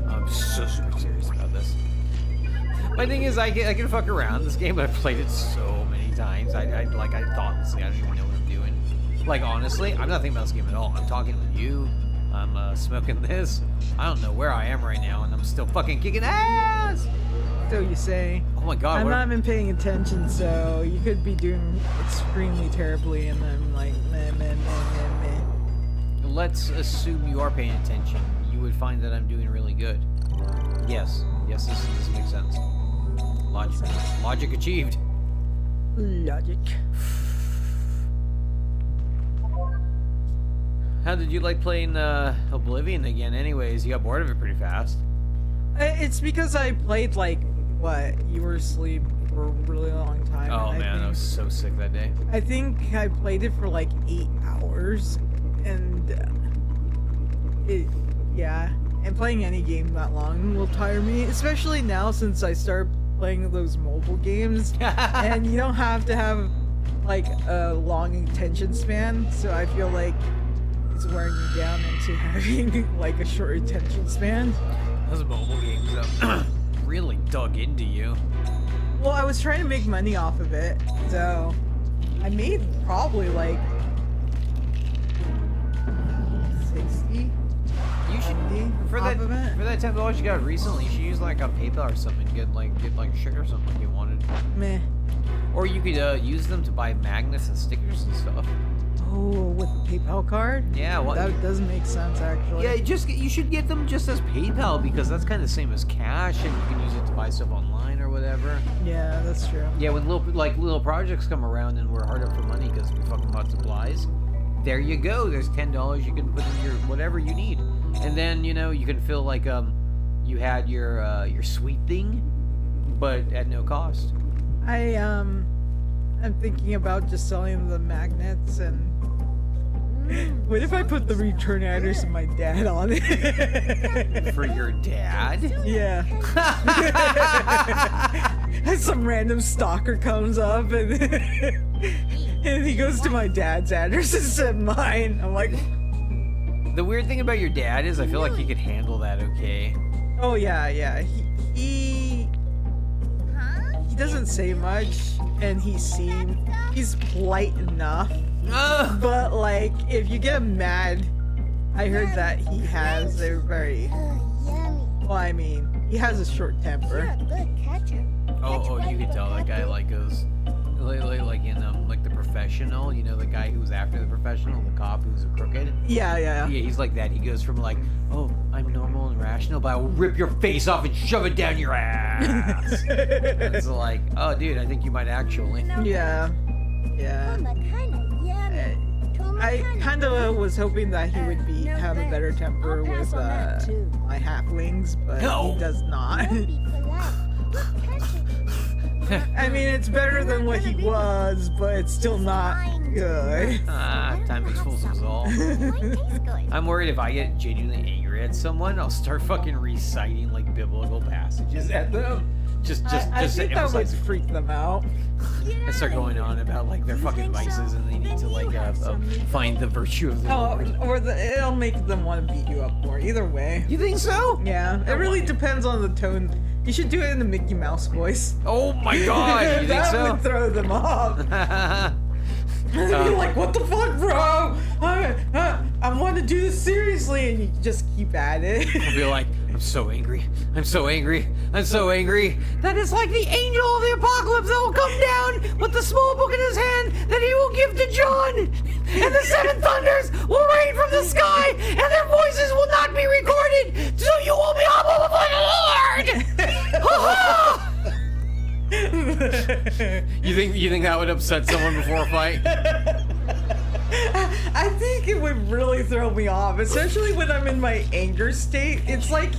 I'm so super serious about this. My thing is, I can fuck around this game, but I've played it so many times. I thoughtlessly, I don't even know what I'm doing. Like honestly, I'm not thinking about this game at all. I'm talking with you. I'm smoking this. I don't know where I am right now, and I'm still fucking kicking ass. So you say. Oh my god, I'm what? not even paying attention, so you could be doing extremely terribly, and I'm like, meh, meh, meh, meh, meh. let's assume you are paying attention. You would find that I'm doing really good. Yes, this makes sense. Logic achieved. Logic. How did you like playing Oblivion again? Anyways, you got bored of it pretty fast. It's because I played like what? You were asleep for a really long time. Oh man, I was so sick that day. I think I played it for like 8 hours, and and playing any game that long will tire me, especially now since I started playing those mobile games, and you don't have to have like a long attention span, so I feel like it's wearing you down into having like a short attention span. Those mobile games really dug into you. Well, I was trying to make money off of it, so I made probably like 60. You should for that $10 you got recently. You should use like a PayPal or something. Get like a shirt or something if you wanted. Meh. Or you could use them to buy magnets and stickers and stuff. Oh, with the PayPal card? Yeah, well, that doesn't make sense actually. Yeah, you should get them just as PayPal because that's kind of the same as cash, and you can use it to buy stuff online or whatever. Yeah, that's true. Yeah, when little projects come around and we're hard up for money because we fucking bought supplies, there you go. There's $10 you can put in your whatever you need, and then you can feel like you had your sweet thing, but at no cost. I'm thinking about just selling the magnets and. What if I put the return address of my dad on it? For your dad? Yeah. And some random stalker comes up and and he goes to my dad's address instead of mine. I'm like, the weird thing about your dad is I feel like he could handle that okay. oh yeah. He doesn't say much, and he's polite enough. But like, if you get him mad, I heard that he has a very, well, I mean, he has a short temper. Oh, you can tell that guy like goes, like in like The Professional. The guy who was after The Professional, the cop who's crooked. Yeah. Yeah, he's like that. He goes from like, oh, I'm normal and rational, but I will rip your face off and shove it down your ass. And it's like, oh, dude, I think you might actually. Yeah. I kind of was hoping that he would have a better temper with my halflings, but No. he does not. I mean, it's better than what he was, but it's still not good. Time makes fools of us all. I'm worried if I get genuinely angry at someone, I'll start fucking reciting like biblical passages at them. I Just think to that would emphasize. freak them out. I start going on about like their fucking vices and they need to like find the virtue of the Lord. Or it'll make them want to beat you up more. Either way. You think so? Yeah, it really depends on the tone. You should do it in the Mickey Mouse voice. Oh my god, you think That so? would throw them off. They'd be like, what the fuck, bro? I want to do this seriously, and you just keep at it. I'll be like, I'm so angry. I'm so angry. I'm so angry. That is like the angel of the apocalypse that will come down with the small book in his hand that he will give to John. And the seven thunders will rain from the sky, and their voices will not be recorded, so you will be humble before the Lord. You think that would upset someone before a fight? I think it would really throw me off, especially when I'm in my anger state. It's like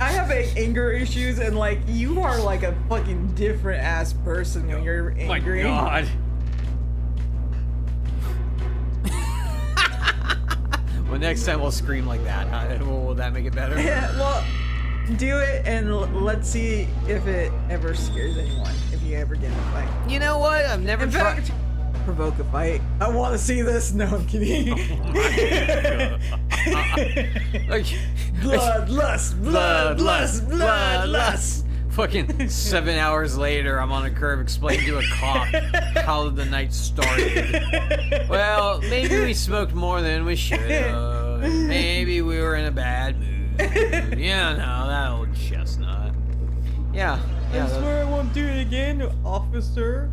I have anger issues, and like you are like a fucking different ass person when you're angry. My god. Well, next time we'll scream like that. Will that make it better? Yeah, well, do it, and let's see if it ever scares anyone. If you ever get in a fight. You know what? I've never In tried. fact, provoke a fight. I want to see this. No, I'm kidding. Bloodlust. Fucking 7 hours later, I'm on a curb explaining to a cop how the night started. Well, maybe we smoked more than we should have. Maybe we were in a bad mood. Yeah, no, that old chestnut. Yeah. I swear I won't do it again, officer.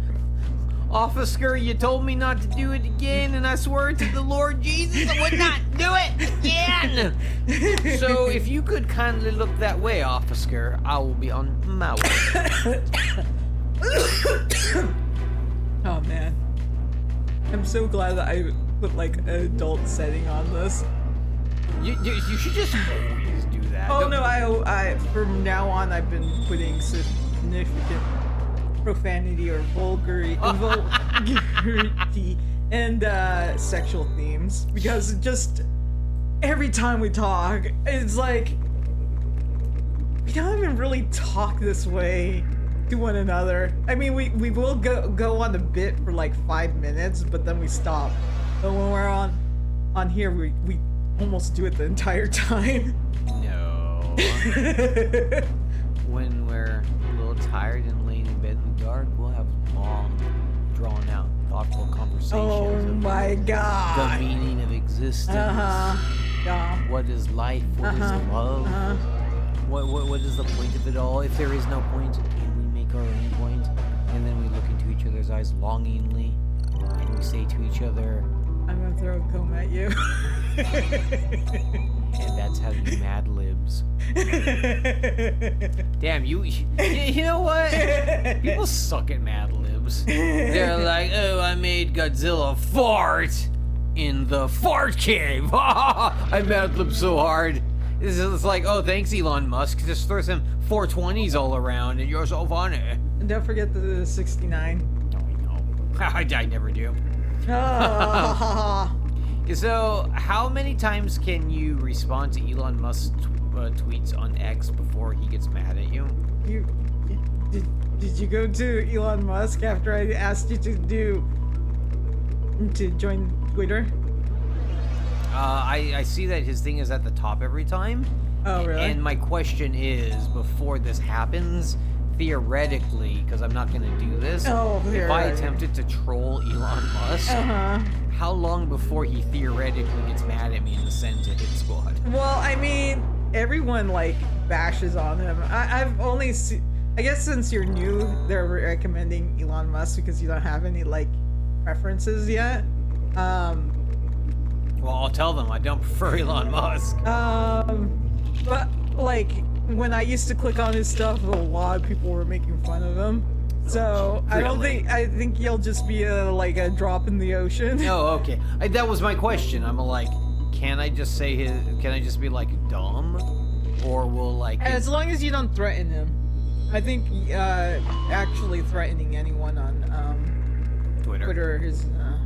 Officer, you told me not to do it again, and I swear to the Lord Jesus I would not do it again. So if you could kindly look that way, officer, I will be on my way. Oh man, I'm so glad that I put like an adult setting on this. You should just always do that. Oh Don't- no, I from now on I've been putting significant profanity or vulgarity and sexual themes, because just every time we talk, it's like we don't even really talk this way to one another. I mean, we will go on a bit for like 5 minutes, but then we stop. But when we're on here, we almost do it the entire time. No. When we're a little tired and laying in bed in the dark, we'll have long, drawn out, thoughtful conversations. Oh of my the god. meaning of existence. Yeah. What is life? What is love? What is the point of it all? If there is no point, can we make our own point? And then we look into each other's eyes longingly, and we say to each other, I'm gonna throw a comb at you. and that's how you Mad Libs. Damn, you know what? People suck at Mad Libs. They're like, oh, I made Godzilla fart in the fart cave. I Mad Lib so hard. It's like, oh, thanks, Elon Musk. Just throw some 420s all around, and you're so funny. And don't forget the 69. No, we know. I never do. Oh. So, how many times can you respond to Elon Musk's tweets on X before he gets mad at you? Did you go to Elon Musk after I asked you to join Twitter? I see that his thing is at the top every time. Oh, really? And my question is, before this happens, theoretically, because I'm not going to do this, Oh, if I theoretically. attempted to troll Elon Musk, how long before he theoretically gets mad at me and sends a hit squad? Well, I mean, everyone like bashes on him. I've only seen. I guess since you're new, they're recommending Elon Musk because you don't have any like preferences yet. Well, I'll tell them I don't prefer Elon Musk. But like when I used to click on his stuff, a lot of people were making fun of him. So Really? I think he'll just be like a drop in the ocean. Oh, okay. That was my question. I'm like, can I just say can I just be like dumb? Or will like... As long as you don't threaten him. I think actually threatening anyone on Twitter is a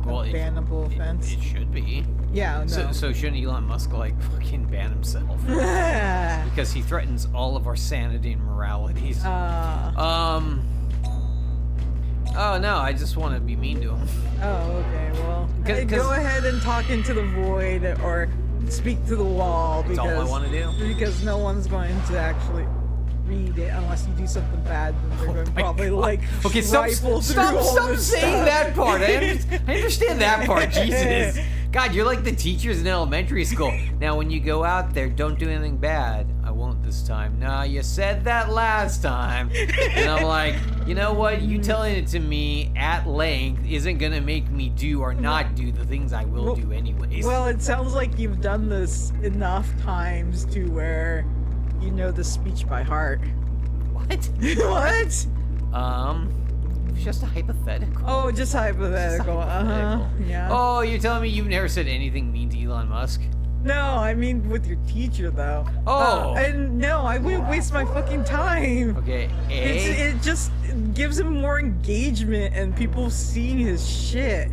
bannable offense. It should be. Yeah, no. So shouldn't Elon Musk like fucking ban himself? Because he threatens all of our sanity and moralities. Oh no, I just want to be mean to him. Oh, okay. Well, 'Cause- go ahead and talk into the void or speak to the wall That's because all I want to do. because no one's going to actually read it unless you do something bad. Then they're going to my probably God. like Okay, rifle through all stop this saying stuff. that part. I understand that part. Jesus, God, you're like the teachers in elementary school. Now, when you go out there, don't do anything bad. I won't this time. Nah, you said that last time. And I'm like, you know what? You telling it to me at length isn't gonna make me do or not do the things I will do anyways. Well, it sounds like you've done this enough times to where you know the speech by heart. What? What? It's just a hypothetical. Oh, just hypothetical. hypothetical. Yeah. Oh, you're telling me you've never said anything mean to Elon Musk? No, I mean with your teacher though. Oh. And no, I wouldn't waste my fucking time. Okay, It just gives him more engagement and people seeing his shit.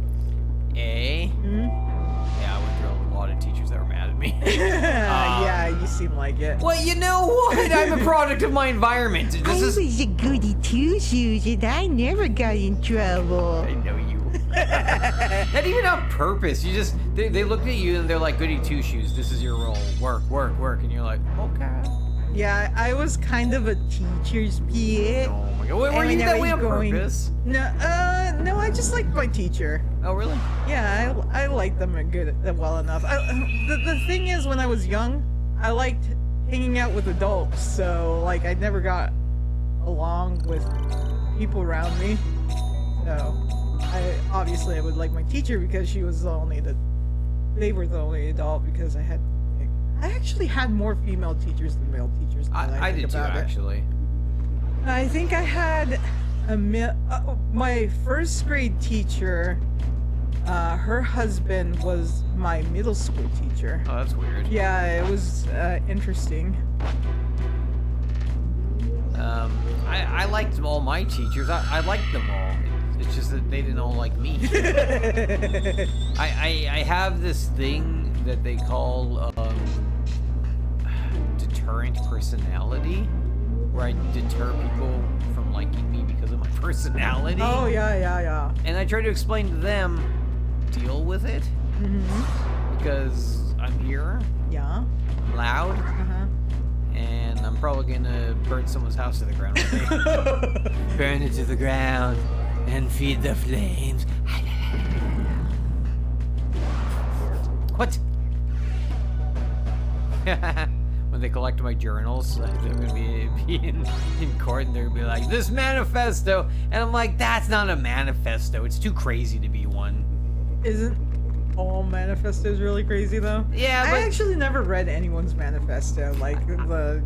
Yeah, I went through a lot of teachers that were mad at me. Yeah, you seem like it. Well, you know what? I'm a product of my environment. I This is... was a goody two-shoes and I never got in trouble. I know you. Not even on purpose. You just... They looked at you and they're like, goody two-shoes, this is your role. Work, work, work. And you're like, okay. Yeah, I was kind of a teacher's pet. Oh my god. Were And you when I that way was on going- purpose? No, I just liked my teacher. Oh, really? Yeah, I liked them well enough. The thing is, when I was young, I liked hanging out with adults, so like I never got along with people around me. So I would like my teacher because she was they were the only adult because I actually had more female teachers than male teachers. I did too, actually. I think I had my first grade teacher. Her husband was my middle school teacher. Oh, that's weird. Yeah, it was interesting. I liked all my teachers. I liked them all. It's just that they didn't all like me. I have this thing that they call deterrent personality, where I deter people from liking me because of my personality. Oh, yeah. And I try to explain to them, deal with it. Mm-hmm. Because I'm here. Yeah. I'm loud. Uh-huh. And I'm probably gonna burn someone's house to the ground with me. Burn it to the ground and feed the flames. What? When they collect my journals, they're gonna be in court and they're gonna be like, this manifesto. And I'm like, that's not a manifesto. It's too crazy to be one. Isn't all manifestos really crazy though? Yeah, but I actually never read anyone's manifesto, like the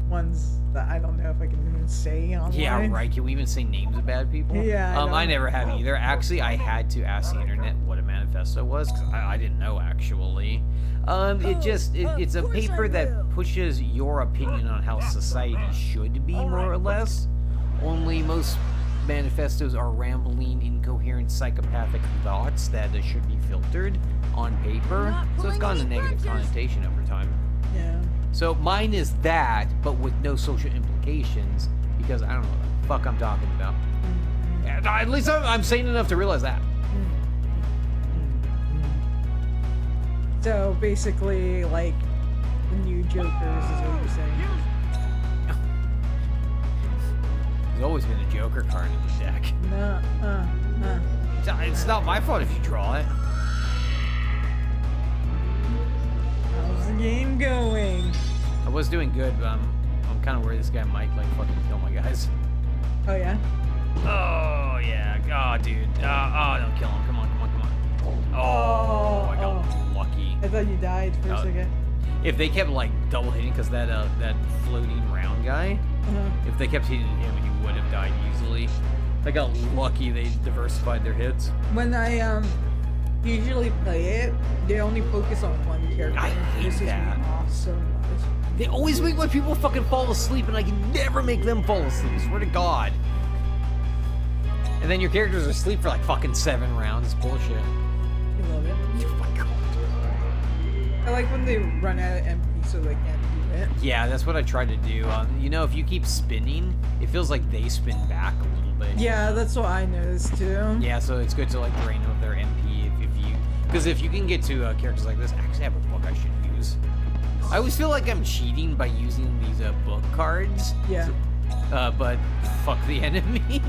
ones that I don't know if I can even say online. yeah, right. Can we even say names of bad people? Yeah. I never have either. Actually, I had to ask the internet what a manifesto was because I didn't know actually. It's a paper that pushes your opinion on how society should be, more or less. Only most manifestos are rambling, incoherent, psychopathic thoughts that should be filtered on paper. So it's gotten a negative connotation over time. Yeah. So mine is that, but with no social implications, because I don't know what the fuck I'm talking about. And at least I'm sane enough to realize that. So basically, like the new Jokers is what you're saying. There's always been a Joker card in the deck. It's not my fault if you draw it. How's the game going? I was doing good, but I'm kind of worried this guy might like fucking kill my guys. Oh yeah. Oh yeah. Oh dude. Oh, don't kill him. Come on. Oh, I got lucky. I thought you died for a second. If they kept like double hitting, because that floating round guy, if they kept hitting him, he would have died easily. I got lucky they diversified their hits. When I usually play it, they only focus on one character. I hate This that. Me off so much. They always make my people fucking fall asleep, and I can never make them fall asleep. I swear to God. And then your characters are asleep for like fucking 7 rounds. It's bullshit. I love it. Oh my God. I like when they run out of MP so they can't do it. Yeah, that's what I try to do. You know, if you keep spinning, it feels like they spin back a little bit. Yeah, that's what I noticed too. Yeah, so it's good to like drain them of their MP because if you can get to characters like this. I actually have a book I should use. I always feel like I'm cheating by using these book cards. Yeah. But fuck the enemy.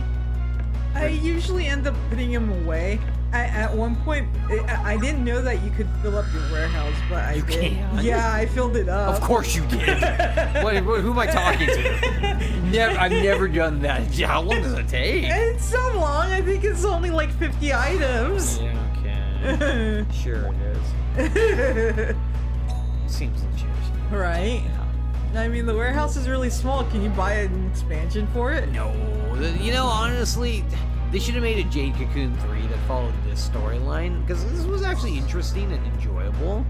I usually end up putting them away. At one point, I didn't know that you could fill up your warehouse, but I You did. can? Yeah, I filled it up. Of course you did. Who am I talking to? I've never done that. How long does it take? It's so long. I think it's only like 50 items. Yeah, okay. Sure it is. Seems legit. Right. I mean, the warehouse is really small. Can you buy an expansion for it? No. You know, honestly, they should have made a Jade Cocoon 3 that followed this storyline, because this was actually interesting and enjoyable.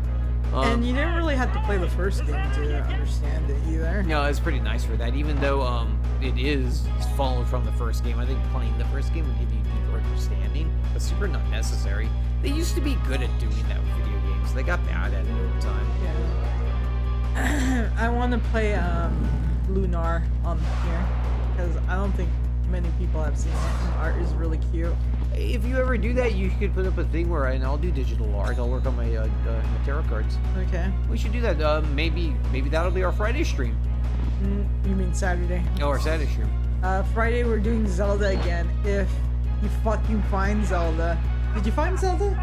And you didn't really have to play the first game to understand it either. No, it's pretty nice for that, even though it is followed from the first game. I think playing the first game would give you deeper understanding, but super not necessary. They used to be good at doing that with video games. They got bad at it over time. Yeah. I want to play Lunar on here, because I don't think many people have seen it, and art is really cute. If you ever do that, you could put up a thing where, and I'll do digital art. I'll work on my tarot cards. Okay. We should do that. Maybe that'll be our Friday stream. You mean Saturday? Oh, our Saturday stream. Friday we're doing Zelda again. If you fucking find Zelda. Did you find Zelda?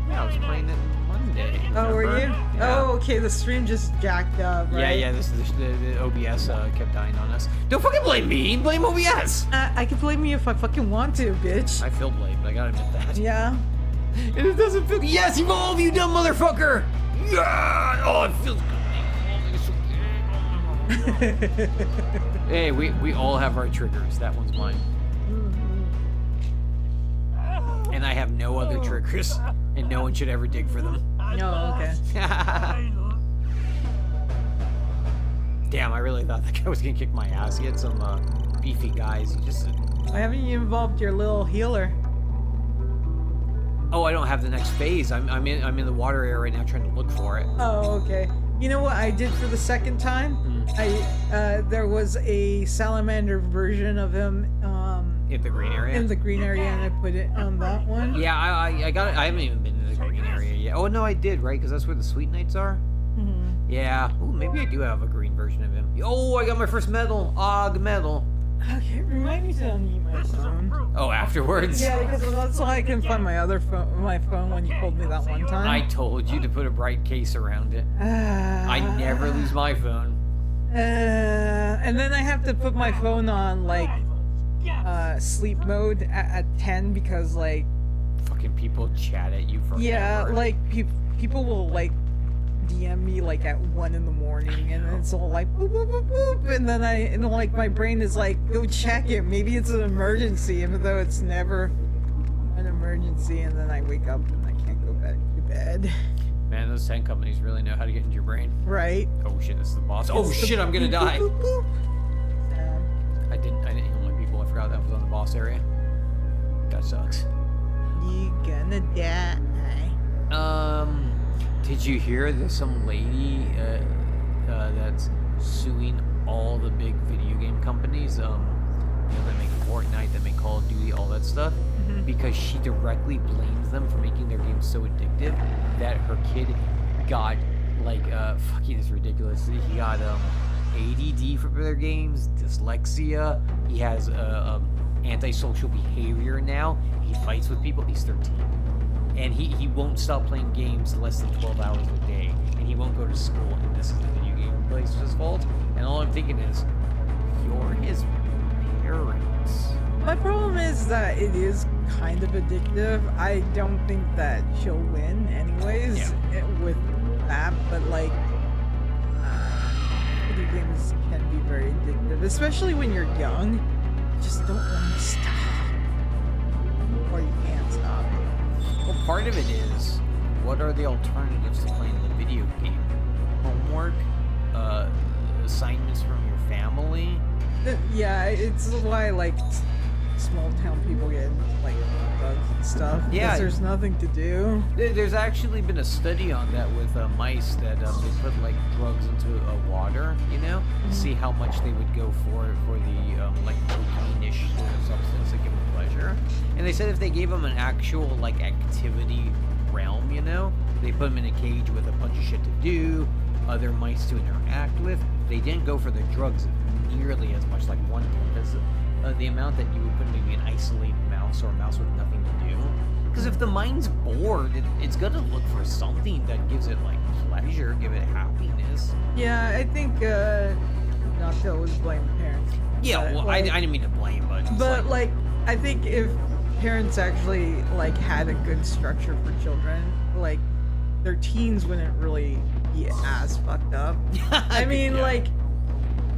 Yeah, I was playing it Monday. Oh, were remember? you? Yeah. Oh, okay. The stream just jacked up, right? Yeah. This is the OBS kept dying on us. Don't fucking blame me. Blame OBS. I can blame you if I fucking want to, bitch. I feel blamed. I gotta admit that. Yeah. And it doesn't feel. Yes, evolve, you dumb motherfucker. Yeah. Oh, it feels good. Hey, we all have our triggers. That one's mine. And I have no other triggers, and no one should ever dig for them. Oh, okay. Damn, I really thought that guy was gonna kick my ass. He had some beefy guys. He just. Why haven't you involved your little healer? Oh, I don't have the next phase. I'm in the water area right now trying to look for it. Oh, okay. You know what I did for the second time? There was a salamander version of him In the green area. in the green area, and I put it on that one. Yeah, I got it. I haven't even been in the green area yet. Oh no, I did, right? Because that's where the sweet knights are. Mhm. Yeah. Ooh, maybe I do have a green version of him. Oh, I got my first medal. Og medal. Okay, remind me to unmute my phone. Oh, afterwards. Yeah, because that's why I can find my other phone, my phone when you told me that one time. I told you to put a bright case around it. I never lose my phone. And then I have to put my phone on like sleep mode at 10 because like Fucking people chat at you forever. yeah, like people will like DM me like at 1 in the morning, and it's all like boop boop boop boop, and then like my brain is like, go check it, maybe it's an emergency, even though it's never an emergency, and then I wake up and I can't go back to bed. Man, those 10 companies really know how to get into your brain. Right? Oh shit, this is the boss. Oh It's the shit, I'm gonna boop, die. boop, boop, boop. I didn't heal my people. I forgot that was on the boss area. That sucks. You gonna die. Did you hear there's some lady that's suing all the big video game companies, that make Fortnite, that make Call of Duty, all that stuff, because she directly blames them for making their games so addictive that her kid got like fucking is ridiculous. He got ADD for their games, dyslexia. He has antisocial behavior now. He fights with people. He's 13. And he won't stop playing games less than 12 hours a day. And he won't go to school. And this is the video game place's fault. And all I'm thinking is, you're his parents. My problem is that it is kind of addictive. I don't think that she'll win anyways with that, but like video games can be very addictive, especially when you're young. You just don't want to stop. Or you can't stop. Well, part of it is, what are the alternatives to playing the video game? Homework? Assignments from your family? Yeah, it's why like small town people get into like drugs and stuff. Yeah. Because there's nothing to do. There's actually been a study on that with mice that they put like drugs into water, you know, to see how much they would go for the like cocaine-ish sort of substance that give them pleasure. And they said if they gave them an actual like activity realm, you know, they put them in a cage with a bunch of shit to do, other mice to interact with, they didn't go for the drugs nearly as much, like 1/10 as the amount that you would put maybe an isolated mouse or a mouse with nothing to do. Because if the mind's bored, it's gonna look for something that gives it like pleasure, give it happiness. Yeah, I think not to always blame parents. Yeah, but, well, like, I didn't mean to blame, but it's But like, I think if parents actually like had a good structure for children, like their teens wouldn't really be as fucked up. I mean, Yeah. like,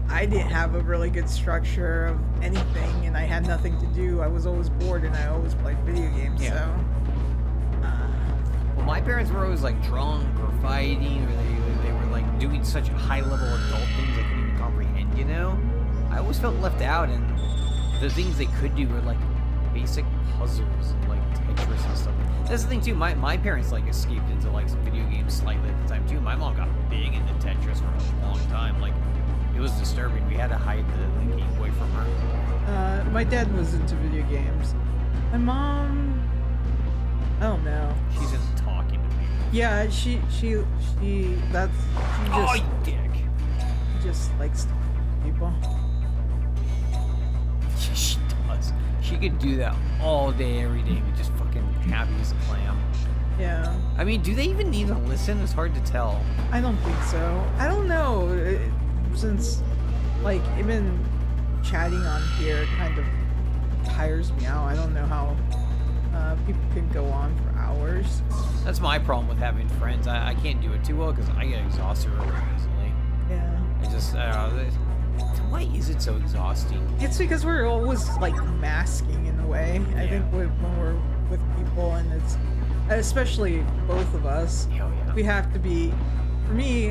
I didn't have a really good structure of anything, and I had nothing to do. I was always bored, and I always played video games. Yeah. So, well, my parents were always like drunk or fighting, or they were like doing such high-level adult things I couldn't even comprehend. You know, I always felt left out, and the things they could do were like basic puzzles and like Tetris and stuff. That's the thing too. My parents like escaped into like some video games slightly at the time too. My mom got big into Tetris for a long time. Like, it was disturbing. We had to hide the Game Boy from her. my dad was into video games. My mom, I don't know. She's into talking to me. Yeah, she Oh, just you dick. just likes to people. She does. She could do that all day, every day, but just fucking happy as a clam. Yeah. I mean, do they even need to listen? It's hard to tell. I don't think so. I don't know. Since, like, even chatting on here kind of tires me out. I don't know how people can go on for hours. That's my problem with having friends. I can't do it too well because I get exhausted really easily. Yeah. I don't know. Why is it so exhausting? It's because we're always, like, masking in a way. I think when we're with people, and it's, especially both of us, we have to be, for me,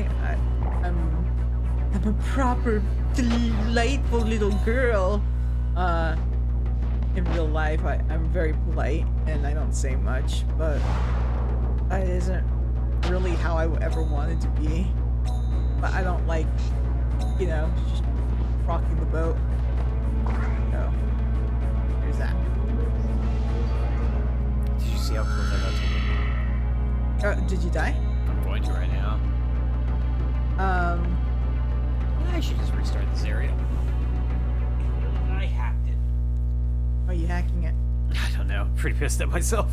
I'm a proper, delightful little girl. In real life, I'm very polite, and I don't say much, but that isn't really how I ever wanted to be. But I don't like, you know, just rocking the boat. So, there's that. Did you see how close I got to it? Did you die? I'm going to right now. I should just restart this area. I hacked it. Are you hacking it? I don't know. Pretty pissed at myself.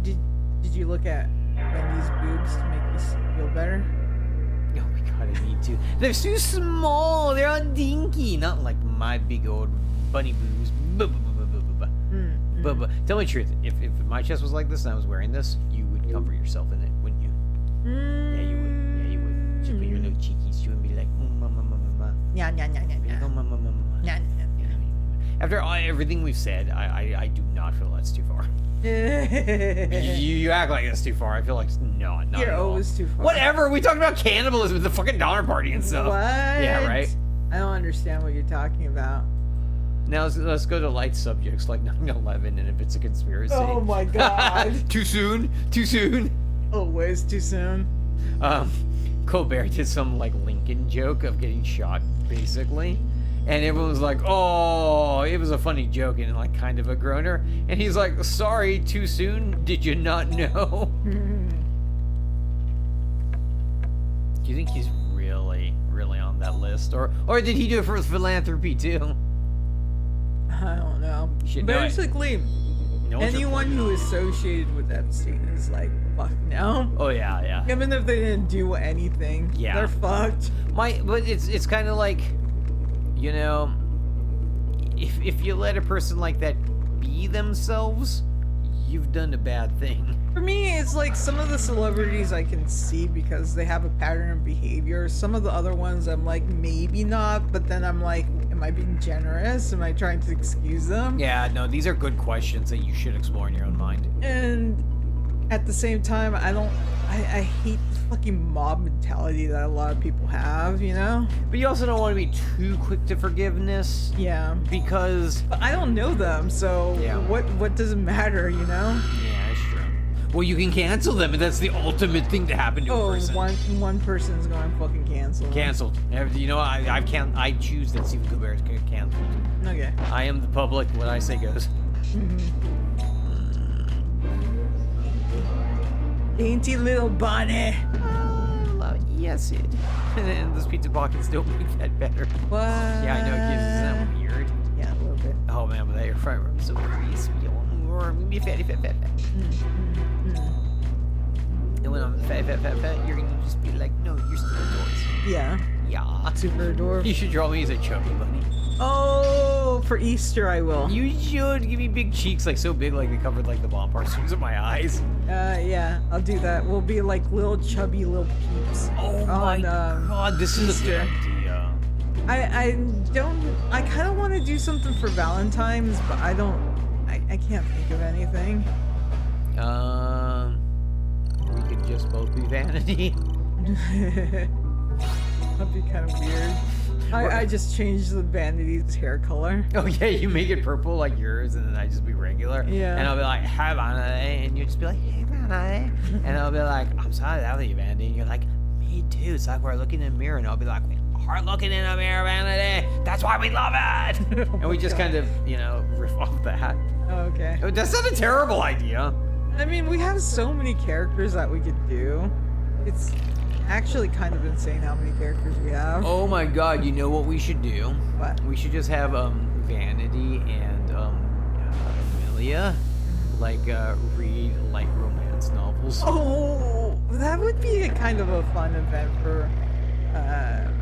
Did you look at Wendy's boobs to make you feel better? Oh my god, I need to. They're too small. They're all dinky. Not like my big old bunny boobs. Tell me the truth. If my chest was like this and I was wearing this, you would comfort yourself in it, wouldn't you? Yeah, you would. Yeah, you would. Just put your little cheekies to it and be like, Yeah. After everything we've said, I do not feel that's too far. you act like it's too far. I feel like not You're at all. always too far. Whatever. We talked about cannibalism at the fucking Donner Party and stuff. What? Yeah, right. I don't understand what you're talking about. Now let's go to light subjects like 9/11 and if it's a conspiracy. Oh my god. Too soon. Too soon. Always too soon. Colbert did some like Lincoln joke of getting shot, basically. And everyone was like, oh, it was a funny joke and like kind of a groaner. And he's like, sorry, too soon? Did you not know? Do you think he's really on that list? Or did he do it for philanthropy too? I don't know. Should know it. Basically, No one's anyone reporting who it. is associated with Epstein is like, fuck no. Oh yeah. Even if they didn't do anything, Yeah. they're fucked. But it's kind of like, you know, if you let a person like that be themselves, you've done a bad thing. For me, it's like some of the celebrities I can see because they have a pattern of behavior. Some of the other ones I'm like, maybe not, but then I'm like, am I being generous? Am I trying to excuse them? Yeah, no, these are good questions that you should explore in your own mind. And at the same time, I hate the fucking mob mentality that a lot of people have, you know? But you also don't want to be too quick to forgiveness. Yeah. Because... But I don't know them, so Yeah. what does it matter, you know? Yeah, it's true. Well, you can cancel them, and that's the ultimate thing to happen to a Oh, person. one person's going to fucking cancel them. Canceled. You know, I choose that Stephen Colbert is canceled. Okay. I am the public. What I say goes. Dainty little bunny. Yes, it. And those pizza pockets don't make that better. What? Yeah, I know. Isn't that weird? Yeah, a little bit. Oh man, but that your front room's so crispy. Be fatty, fat. And when I'm fat, you're gonna just be like, no, you're still indoors. Yeah. Yeah. Super adorable. You should draw me as a chubby bunny. Oh, for Easter I will. You should give me big cheeks, like so big, like they covered like the bomb parcels of my eyes. Yeah, I'll do that. We'll be like little chubby little peeps. Oh my god, this is a good Easter. idea. I kind of want to do something for Valentine's, but I can't think of anything. We could just both be vanity. That'd be kind of weird. I just changed the Vanity's hair color. Oh yeah, you make it purple like yours, and then I just be regular. Yeah. And I'll be like, "Hi, Vanity," and you just be like, "Hey, Vanity," and I'll be like, "I'm sorry to have you, Vanity," and you're like, "Me too." It's like we're looking in a mirror, and I'll be like, "We are looking in a mirror, Vanity. That's why we love it." And we just kind of, you know, riff off that. Okay. That's not a terrible idea. I mean, we have so many characters that we could do. It's actually kind of insane how many characters we have. Oh my god, you know what we should do? What? We should just have Vanity and Amelia like read like romance novels vegetables. Oh, that would be a kind of a fun event for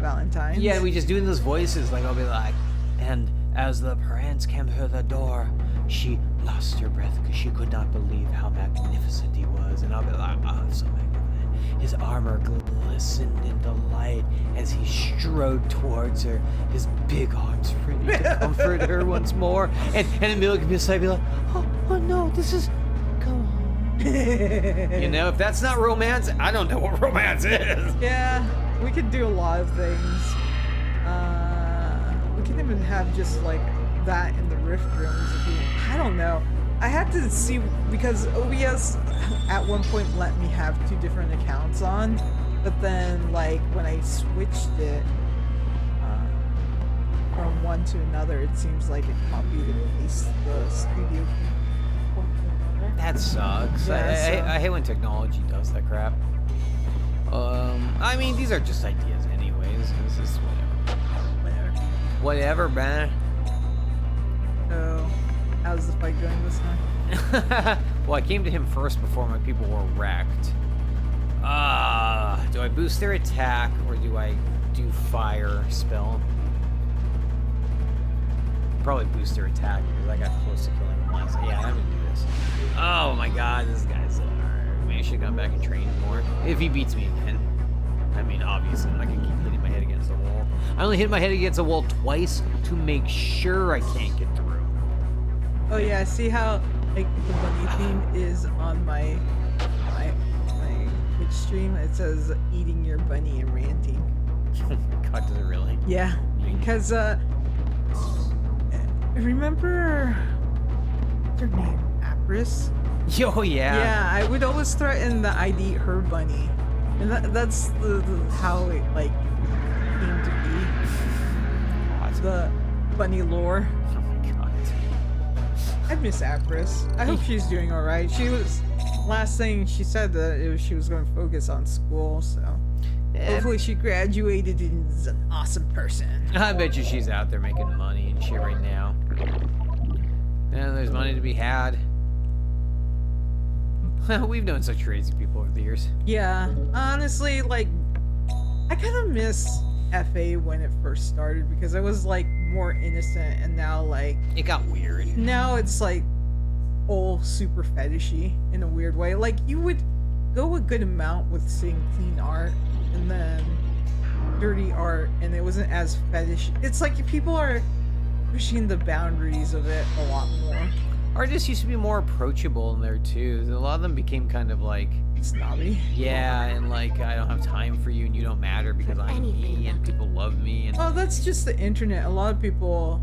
Valentine's. Yeah, we just doing those voices. Like I'll be like, and as the parents came through the door, she lost her breath because she could not believe how magnificent he was. And I'll be like, oh, so magnificent. His armor glistened in the light as he strode towards her, his big arms ready to comfort her once more. And Emilio could be beside me like, oh no, this is, come on. You know, if that's not romance, I don't know what romance is. Yeah, we could do a lot of things. We could even have just like that in the rift rooms. I don't know. I had to see because OBS at one point let me have 2 different accounts on, but then like when I switched it from one to another, it seems like it copied and pasted the studio. That sucks. Yeah, I hate when technology does that crap. I mean, these are just ideas anyways. This is whatever. Whatever, man. So, how's the fight going this time? Well, I came to him first before my people were wrecked. Do I boost their attack or do I do fire spell? Probably boost their attack because I got close to killing him last. Yeah, I'm gonna do this. Oh my god, this guy's alright. Maybe I should have gone back and trained more. If he beats me again. I mean, obviously, I'm not gonna keep hitting my head against the wall. I only hit my head against the wall twice to make sure I can't get through. Oh yeah, see how like the bunny theme is on my Twitch stream? It says eating your bunny and ranting. Oh my god, does it really? Yeah, because remember what's her name? Apris? Yo, yeah. Yeah, I would always threaten that I'd eat her bunny. And that's how it like came to be. God. The bunny lore. Oh my god. I miss Apris. I hope she's doing alright. She was last thing she said that she was going to focus on school, so hopefully she graduated and is an awesome person. I bet you she's out there making money and shit right now. And there's money to be had. We've known such crazy people over the years. Yeah, honestly, like, I kind of miss FA when it first started because I was like more innocent, and now like It got weird. now it's like all super fetishy in a weird way. Like you would go a good amount with seeing clean art and then dirty art, and it wasn't as fetish. It's like people are pushing the boundaries of it a lot more. Artists used to be more approachable in there too. A lot of them became kind of like, Snobby. yeah, and like I don't have time for you and you don't matter because I'm me and people love me and Oh, that's just the internet. A lot of people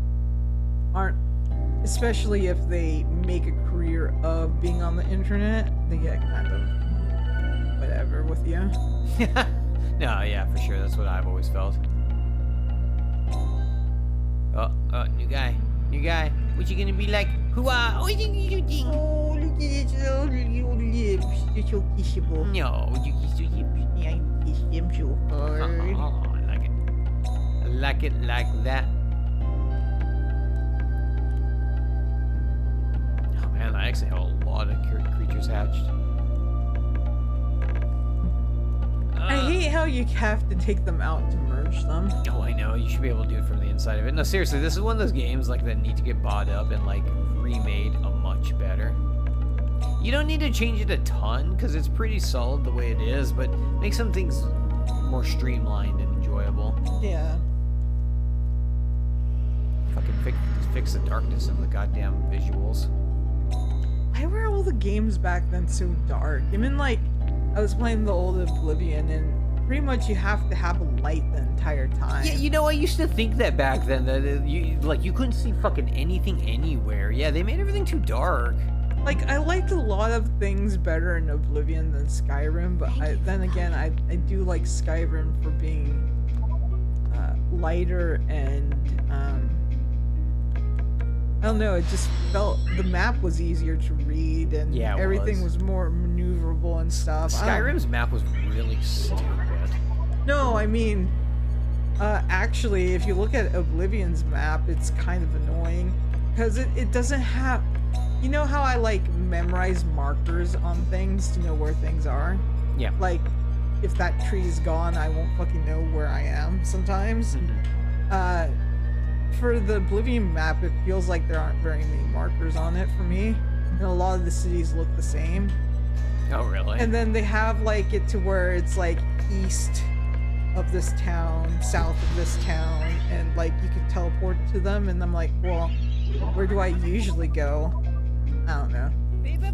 aren't, especially if they make a career of being on the internet, they get kind of whatever with you. no, yeah, for sure. That's what I've always felt. Oh, new guy. New guy. What you gonna be like? Hoo-ah! Oh, you ding. Oh, look at his little lips. They're so kissable. No, you Yeah, I kiss them so hard. I like it. I like it like that. Oh man, I actually have a lot of creatures hatched. I hate how you have to take them out to merge them. Oh, I know. You should be able to do it from the inside of it. No, seriously, this is one of those games like that need to get bought up and like remade a much better. You don't need to change it a ton because it's pretty solid the way it is, but make some things more streamlined and enjoyable. Yeah. Fucking fix the darkness in the goddamn visuals. Why were all the games back then so dark? I mean, like, I was playing the old Oblivion, and pretty much you have to have a light the entire time. Yeah, you know, I used to think that back then, that you couldn't see fucking anything anywhere. Yeah, they made everything too dark. Like, I liked a lot of things better in Oblivion than Skyrim, but then again, I do like Skyrim for being lighter and, I don't know, it just felt, the map was easier to read, and Yeah, it everything was more maneuverable and stuff. Skyrim's map was really stupid. No, I mean, actually, if you look at Oblivion's map, it's kind of annoying because it doesn't have, you know how I like memorize markers on things to know where things are. Yeah. Like, if that tree's gone, I won't fucking know where I am sometimes. For the Oblivion map, it feels like there aren't very many markers on it for me. And a lot of the cities look the same. Oh, really? And then they have like it to where it's like east of this town, south of this town, and like you can teleport to them. And I'm like, well, where do I usually go? I don't know.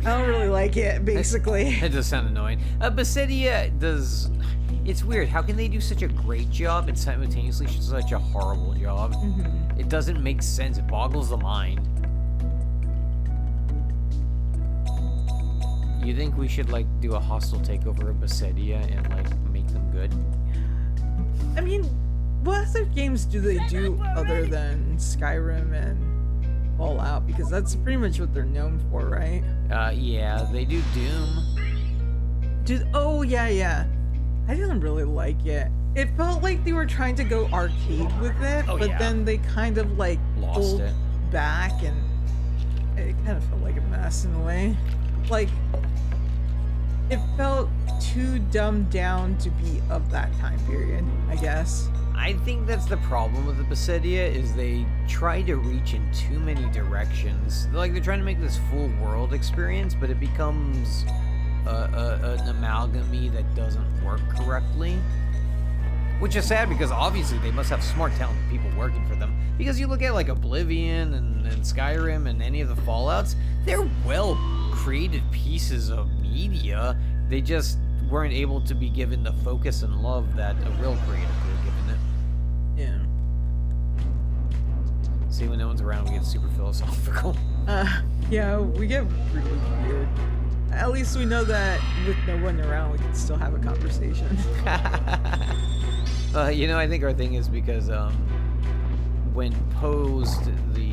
I don't really like it, basically. It does sound annoying. Basidia does... It's weird. How can they do such a great job and simultaneously such a horrible job? It doesn't make sense. It boggles the mind. You think we should, like, do a hostile takeover of Basidia and, like, make them good? I mean, what other games do they do other than Skyrim and Fallout? Because that's pretty much what they're known for, right? Yeah, they do Doom. Dude, oh, yeah. I didn't really like it. It felt like they were trying to go arcade with it, Oh, but yeah. then they kind of, like, Lost pulled it. back, and it kind of felt like a mess in a way. Like, it felt too dumbed down to be of that time period, I guess. I think that's the problem with the Basidia, is they try to reach in too many directions. Like, they're trying to make this full world experience, but it becomes an amalgamy that doesn't work correctly. Which is sad, because obviously they must have smart, talented people working for them. Because you look at, like, Oblivion and Skyrim and any of the Fallouts, they're well-created pieces of media. They just weren't able to be given the focus and love that a real creator could have given it. Yeah. See, when no one's around, we get super philosophical. Yeah, we get really weird. At least we know that with no one around, we can still have a conversation. You know, I think our thing is because when posed the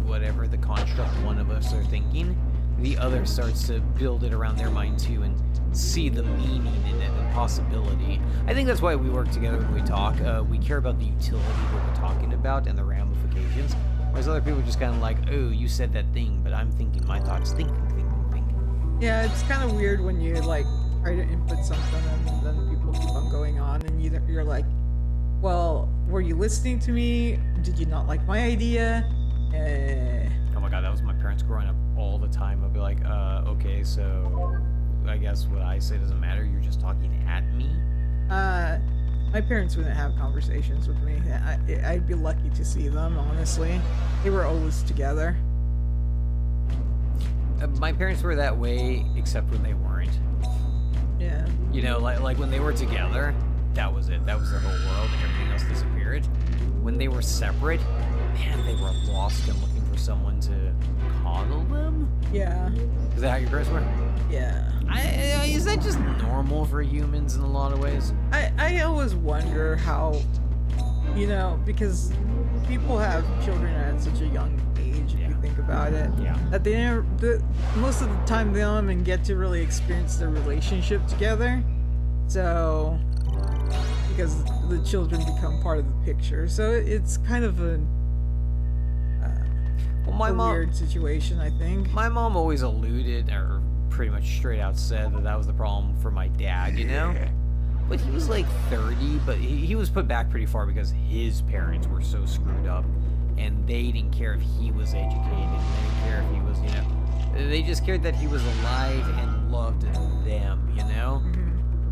whatever the construct one of us are thinking, the other starts to build it around their mind too and see the meaning in it and possibility. I think that's why we work together when we talk. We care about the utility of what we're talking about and the ramifications. Whereas other people are just kind of like, oh, you said that thing, but I'm thinking my thoughts. Think. Yeah, it's kind of weird when you like try to input something and then people keep on going on, and you're like, well, were you listening to me? Did you not like my idea? Oh my god, that was my parents growing up all the time. I'd be like, okay, so I guess what I say doesn't matter. You're just talking at me. My parents wouldn't have conversations with me. I'd be lucky to see them, honestly. They were always together. My parents were that way, except when they weren't. Yeah. You know, like when they were together, that was it. That was their whole world, and everything else disappeared. When they were separate, man, they were lost and looking for someone to coddle them. Yeah. Is that how your parents were? Yeah. Is that just normal for humans in a lot of ways? I always wonder how, you know, because people have children at such a young age, if you think about it. Yeah. That they never, most of the time they don't even get to really experience their relationship together. So, because the children become part of the picture. So it's kind of a weird situation, I think. My mom always alluded, or pretty much straight out said that was the problem for my dad, you know? But he was like 30, but he was put back pretty far because his parents were so screwed up, and they didn't care if he was educated, they didn't care if he was, you know, they just cared that he was alive and loved them, you know?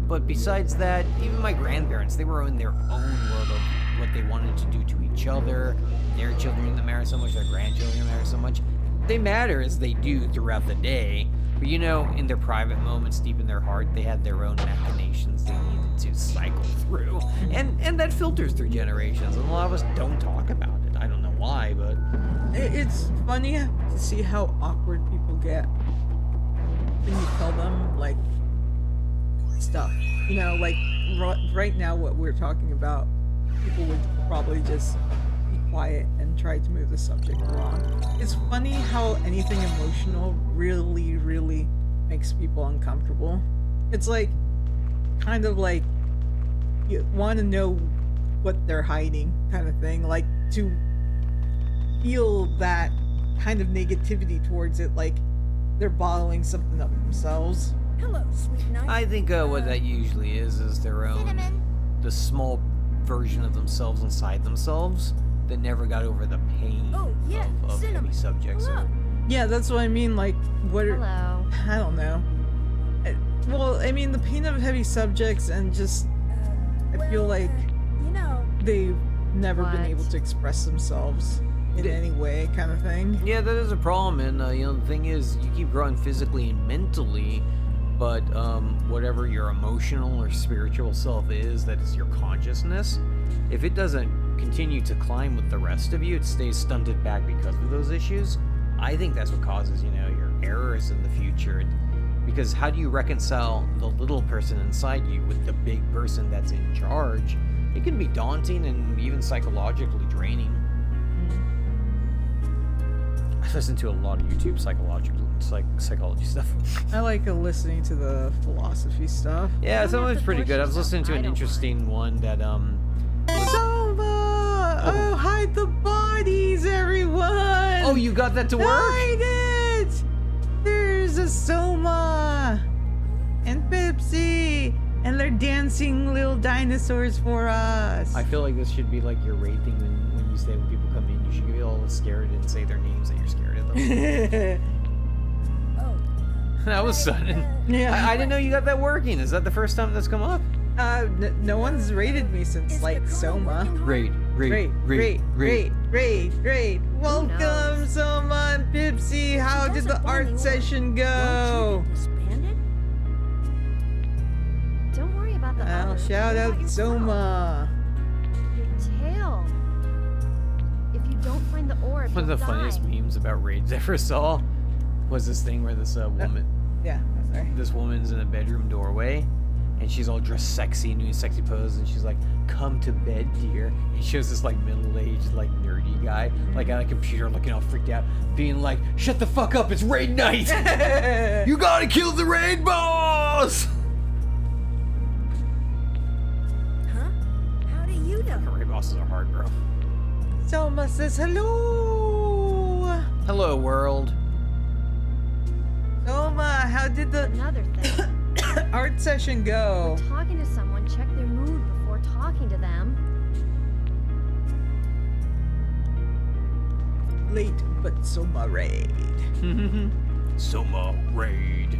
But besides that, even my grandparents, they were in their own world of what they wanted to do to each other, their children that matter so much, their grandchildren that matter so much. They matter as they do throughout the day, but you know, in their private moments, deep in their heart, they had their own machinations they needed to cycle through. And that filters through generations, and a lot of us don't talk about it. I don't know why, but... It's funny to see how awkward people get when you tell them, like, stuff. You know, like, right now what we're talking about, people would probably just be quiet and try to move the subject along. It's funny how anything emotional really, really makes people uncomfortable. It's like, kind of like, you want to know what they're hiding, kind of thing. Like, to feel that kind of negativity towards it, like, they're bottling something up themselves. Hello, sweet night. I think what that usually is their own, the small version of themselves inside themselves that never got over the pain Oh, yeah, of heavy cinnamon. subjects. Hello. Yeah, that's what I mean. Like, what? Hello. I don't know. Well, I mean, the pain of heavy subjects, and just I feel like you know, they've never been What? able to express themselves in any way, kind of thing. Yeah, that is a problem, and the thing is, you keep growing physically and mentally, but whatever your emotional or spiritual self is, that is your consciousness, if it doesn't continue to climb with the rest of you, it stays stunted back because of those issues. I think that's what causes, your errors in the future. Because how do you reconcile the little person inside you with the big person that's in charge? It can be daunting and even psychologically draining. I listen to a lot of YouTube psychology stuff. I like listening to the philosophy stuff. Yeah, don't some of have it's to pretty force good. I was yourself. listening to I an don't interesting one that Soma! Oh, hide the bodies, everyone! Oh, you got that to work? Hide it! There's a Soma and Pepsi, and they're dancing little dinosaurs for us. I feel like this should be like your rate thing when you say when people come in, you should get all scared and say their names that you're scared of them. oh, That was sudden. Yeah. I didn't know you got that working. Is that the first time that's come up? No one's rated me since is like the girl Soma. working hard? Raid. Welcome, knows? Soma and Pipsy. How She did the doesn't art belong session Won't go? you get disbanded? Don't worry about the I'll others. shout Worry about out yourself. Soma. Your tail. If you don't find the orb, One of the you'll funniest die. memes about raids I ever saw was this thing where this Yeah, sorry. this woman's in a bedroom doorway, and she's all dressed sexy and doing sexy poses, and she's like, "Come to bed, dear." And she shows this like middle-aged, like nerdy guy, like at a computer, looking all freaked out, being like, "Shut the fuck up! It's raid night! You gotta kill the raid boss!" Huh? How do you know? Raid bosses are hard, bro. Soma says hello. Hello, world. Soma, how did the Another thing. art session go? When talking to someone, check their mood before talking to them. Late but Soma raid. Soma raid.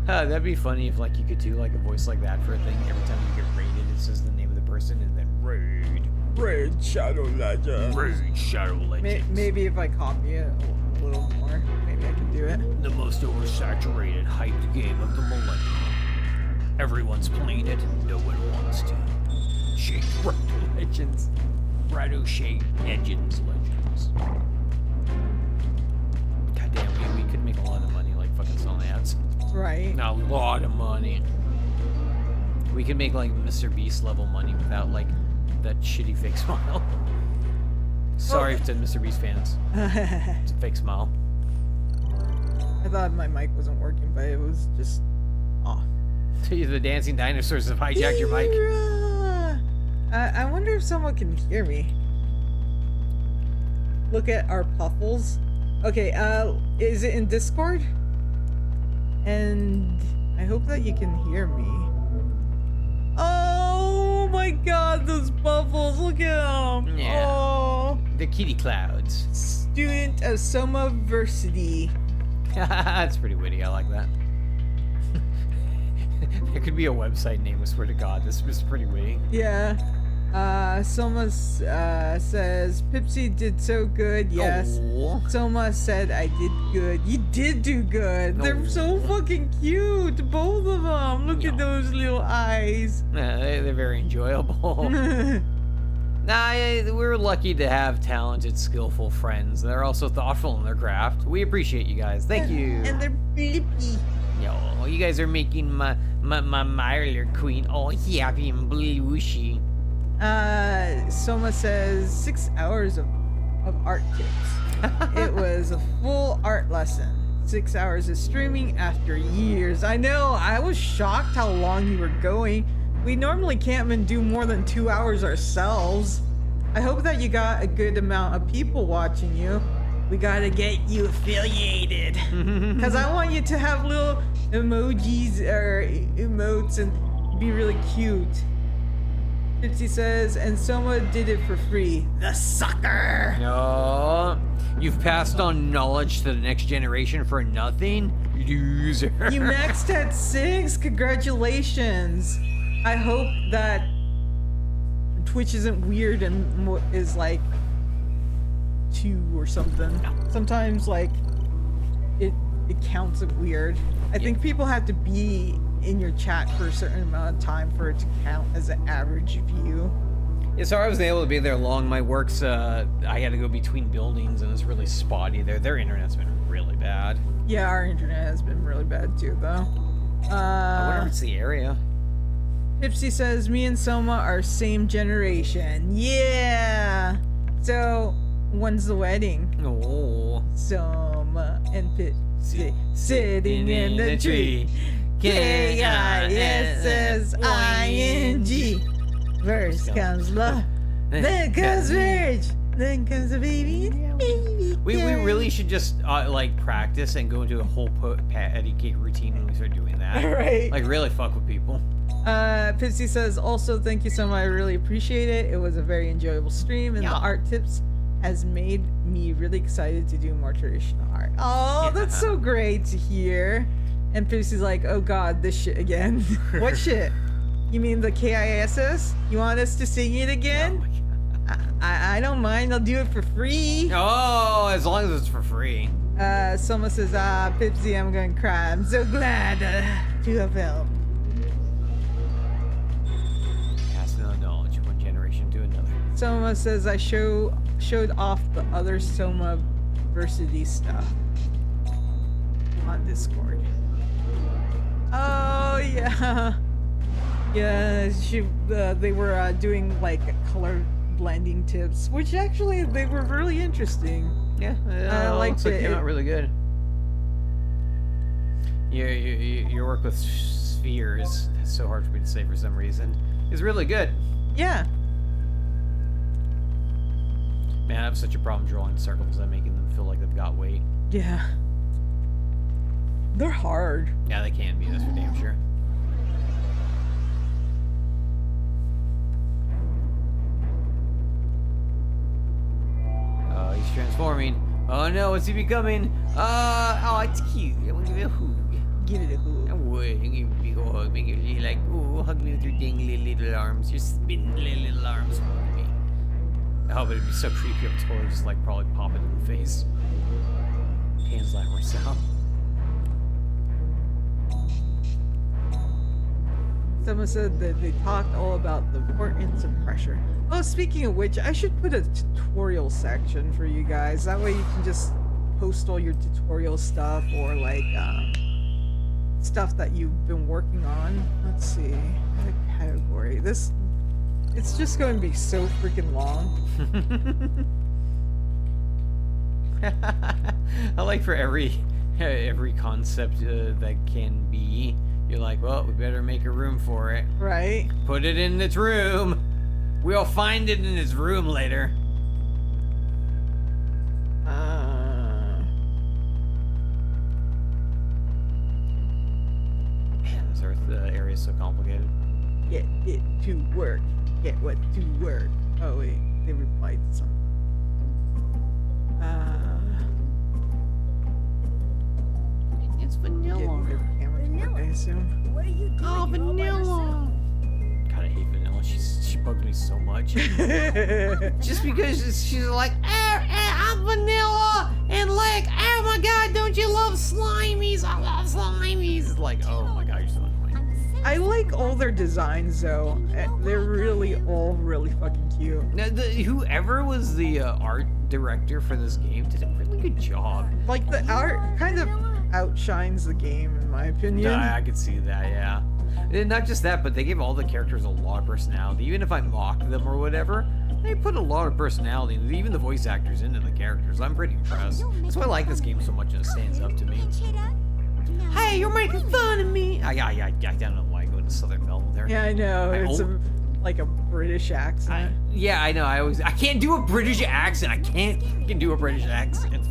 That'd be funny if like you could do like a voice like that for a thing. Every time you get raided, it says the name of the person and then raid. Raid Shadow Legends. Raid Shadow Legends. Maybe if I copy it a little more, maybe I can do it. The most oversaturated, hyped game of the millennium. Everyone's playing it, no one wants to. Shade Shadow Legends. Shadow Shade Legends. Goddamn, we could make a lot of money like fucking selling ads. Right. A lot of money. We could make like Mr. Beast level money without like that shitty fake smile. Sorry to Mr. Beast fans. It's a fake smile. I thought my mic wasn't working, but it was just off. The dancing dinosaurs have hijacked your mic. Ira! I wonder if someone can hear me. Look at our puffles. Okay, is it in Discord? And I hope that you can hear me. Oh my god, those puffles, look at them. Yeah. Oh, The kitty clouds. student of Somaversity. That's pretty witty. I like that. There could be a website name. I swear to God, this was pretty witty. Yeah. Soma says, Pipsy did so good, yes. Oh. Soma said I did good. You did do good. They're so fucking cute, both of them. Look at Yeah. those little eyes. They're very enjoyable. Nah, we're lucky to have talented, skillful friends. They're also thoughtful in their craft. We appreciate you guys. Thank you. And they're flippy. Yo, you guys are making my Myler Queen all happy and blueshy. Soma says 6 hours of art tips. It was a full art lesson. 6 hours of streaming after years. I know, I was shocked how long you were going. We normally can't even do more than 2 hours ourselves. I hope that you got a good amount of people watching you. we gotta get you affiliated. Because I want you to have little emojis or emotes and be really cute. Gypsy says, and Soma did it for free. The sucker! No, you've passed on knowledge to the next generation for nothing, loser. You maxed at 6. Congratulations. I hope that Twitch isn't weird and is like 2 or something. Sometimes like it counts as weird. I think people have to be in your chat for a certain amount of time for it to count as an average view. Yeah, so I wasn't able to be there long. My work's, I had to go between buildings and it's really spotty there. Their internet's been really bad. Yeah, our internet has been really bad too, though. I wonder if it's the area. Pipsy says, me and Soma are same generation. Yeah! So, when's the wedding? Oh. Soma and Pipsy sitting in the tree. K-I-S-S-I-N-G. First comes love, then comes marriage, then comes a baby. We really should just like practice and go into a whole etiquette routine when we start doing that. Right. Like really fuck with people. Pipsy says, also thank you so much. I really appreciate it. It was a very enjoyable stream, and the art tips has made me really excited to do more traditional art. Oh, that's so great to hear. And Pipsy's like, oh god, this shit again. What shit? You mean the KISS? You want us to sing it again? Oh I don't mind. I'll do it for free. Oh, as long as it's for free. Someone says, Pipsy, I'm gonna cry. I'm so glad to have helped. Passing on knowledge one generation to another. Soma says, I showed off the other Soma Versity stuff on Discord. Oh yeah, yeah. They were doing like color blending tips, which actually they were really interesting. Yeah, I liked it. it. It came out really good. Your work with spheres, that's so hard for me to say for some reason, is really good. Yeah. Man, I have such a problem drawing circles and making them feel like they've got weight. Yeah. They're hard. Yeah, they can be, that's for damn sure. Oh, he's transforming. Oh no, what's he becoming? Oh, it's cute. I want to give it a hug. Give it a hoot. I would. Give it a big hug. Make it really like, oh, hug me with your dangly little arms. Your spindly little arms. Hug me. Oh, but it'd be so creepy if I totally just like probably pop it in the face. Hands like myself. Someone said that they talked all about the importance of pressure. Oh, speaking of which, I should put a tutorial section for you guys. That way you can just post all your tutorial stuff or like stuff that you've been working on. Let's see. Category. It's just going to be so freaking long. I like for every concept that can be, you're like, well, we better make a room for it. Right. Put it in its room. We'll find it in its room later. Man, this Earth area is so complicated. Get it to work. Get what to work. Oh wait, they replied to something. It's vanilla. Camera work, I assume. What are you doing? Oh, vanilla. God, I hate vanilla. She bugs me so much. Just because she's like, I'm vanilla, and like, oh my god, don't you love slimies? I love slimies. It's like, oh my god, you're so annoying. I like all their designs though. They're really all really fucking cute. Now, whoever was the art director for this game did a really good job. Like the art kind of outshines the game in my opinion. Yeah, I could see that, yeah. And not just that, but they gave all the characters a lot of personality. Even if I mocked them or whatever, they put a lot of personality, even the voice actors, into the characters. I'm pretty impressed. That's why I like this game so much, and it stands up to me. Hey, you're making fun of me! I don't know why I go into Southern Belle there. Yeah, I know. It's like a British accent. Yeah, I know. I can't do a British accent. I can't do a British accent.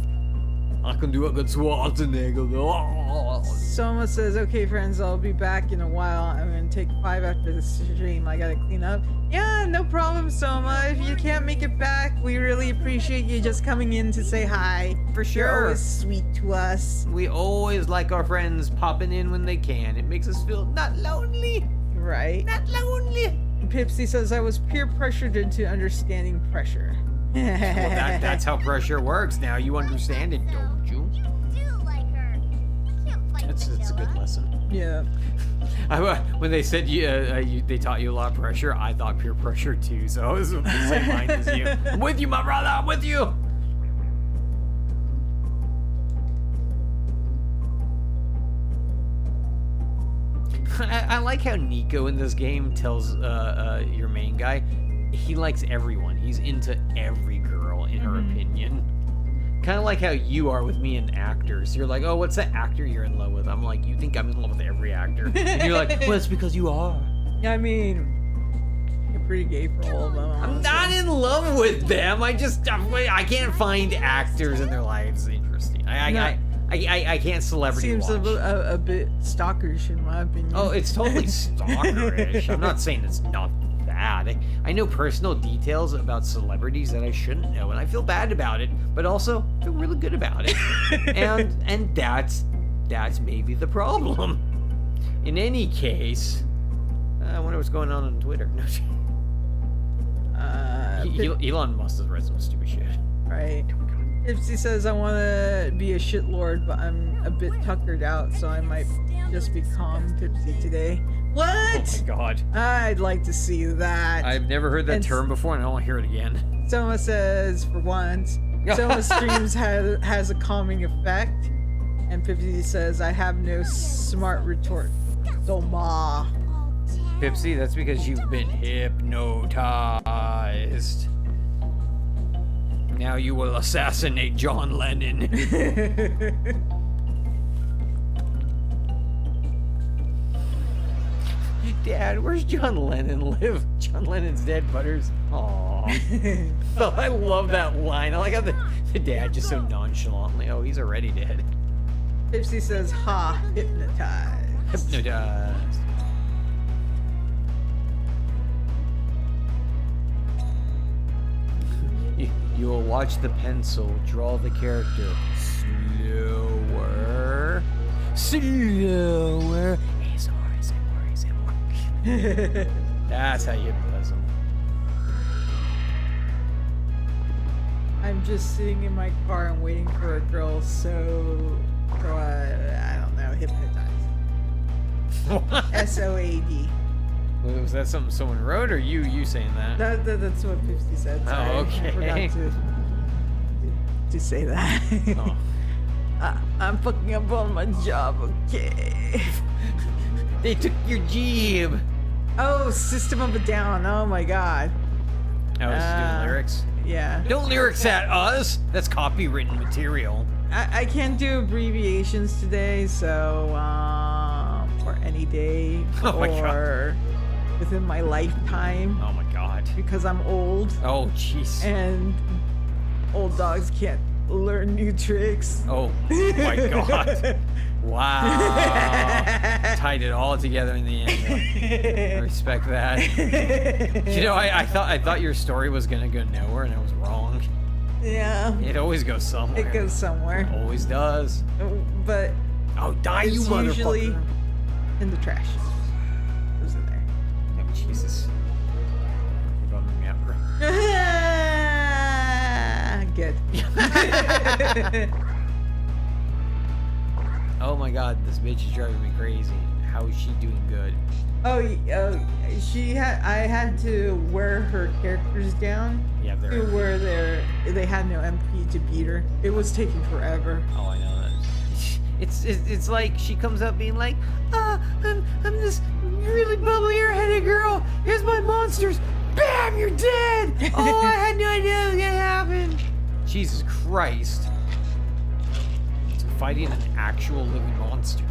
I can do a good Schwarzenegger. Oh. Soma says, okay, friends, I'll be back in a while. I'm gonna take 5 after the stream. I gotta clean up. Yeah, no problem, Soma. If you can't make it back, we really appreciate you just coming in to say hi. For You're sure. always sweet to us. We always like our friends popping in when they can. It makes us feel not lonely. Right? Not lonely. Pipsy says, I was peer pressured into understanding pressure. Well, that's how pressure works. Now you understand it, don't you? Do like her. I can't fight It's a good lesson. Yeah. When they said they taught you a lot of pressure, I thought peer pressure too. So I was of the same mind as you. I'm with you, my brother. I'm with you. I like how Nico in this game tells your main guy he likes everyone. He's into every girl, in her opinion. Kind of like how you are with me and actors. You're like, oh, what's that actor you're in love with? I'm like, you think I'm in love with every actor. And you're like, well, it's because you are. I mean, you're pretty gay for all of them. I'm not in love with them. I can't find actors in their lives interesting. I can't celebrity Seems watch. a bit stalkerish in my opinion. Oh, it's totally stalkerish. I'm not saying it's not bad. I know personal details about celebrities that I shouldn't know, and I feel bad about it, but also feel really good about it. and that's maybe the problem. In any case, I wonder what's going on Twitter. Elon Musk has read some stupid shit. Right. Ipsy says, I want to be a shitlord, but I'm a bit tuckered out, so I might just be calm Pipsy today. What? Oh my god. I'd like to see that. I've never heard that And term before, and I don't want to hear it again. Soma says, for once, Soma streams has a calming effect. And Pipsy says, I have no smart retort. Soma. Pipsy, that's because you've been hypnotized. Now you will assassinate John Lennon. Dad, where's John Lennon live? John Lennon's dead, Butters. Aww. Oh, I love that line. I like how the dad just so nonchalantly, oh, he's already dead. Pipsy says, ha, hypnotized. Hypnotized. You will watch the pencil draw the character slower. Slower. ASMR. That's how you hypnotize them. I'm just sitting in my car and waiting for a girl, so I don't know, hypnotize. SOAD. Was that something someone wrote, or you saying that? That's what Pipsy said. Oh, Sorry, okay. I forgot to say that. Oh. I'm fucking up on my job, okay? They took your Jeep. Oh, System of a Down. Oh my god. I was doing lyrics. Yeah. Don't lyrics at us. That's copywritten material. I can't do abbreviations today, so or any day, Oh my or within my lifetime, Oh my god. because I'm old Oh jeez. and old dogs can't learn new tricks. Oh my god. Wow. Tied it all together in the end. I respect that. You know, I thought your story was gonna go nowhere, and I was wrong. Yeah, It always goes somewhere. it goes somewhere, Always does. but Oh, die, you it's motherfucker. usually in the trash. Goes in there. Oh, Jesus. You're bumming me out, bro. Good. Oh my god, this bitch is driving me crazy. How is she doing good? Oh, I had to wear her characters down Yeah, to they're. where they had no MP to beat her. It was taking forever. Oh, I know that. It's like she comes up being like, I'm this really bubbly airheaded girl. Here's my monsters. Bam, you're dead. Oh, I had no idea what was gonna happen. Jesus Christ. It's fighting an actual living monster.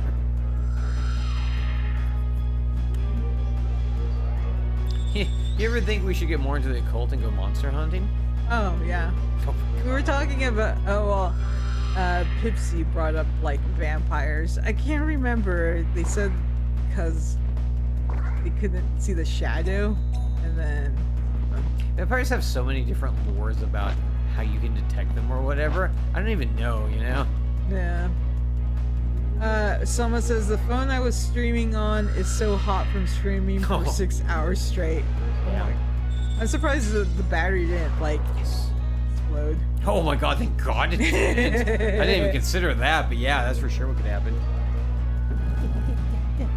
You ever think we should get more into the occult and go monster hunting? Oh yeah. Oh, We were talking about Pipsy brought up like vampires. I can't remember. They said because they couldn't see the shadow, and then Vampires have so many different lores about how you can detect them or whatever. I don't even know, you know? yeah. Someone says the phone I was streaming on is so hot from streaming for 6 hours straight. Yeah. I'm surprised the battery didn't like explode. Oh my god, thank god it didn't. I didn't even consider that, but yeah, that's for sure what could happen.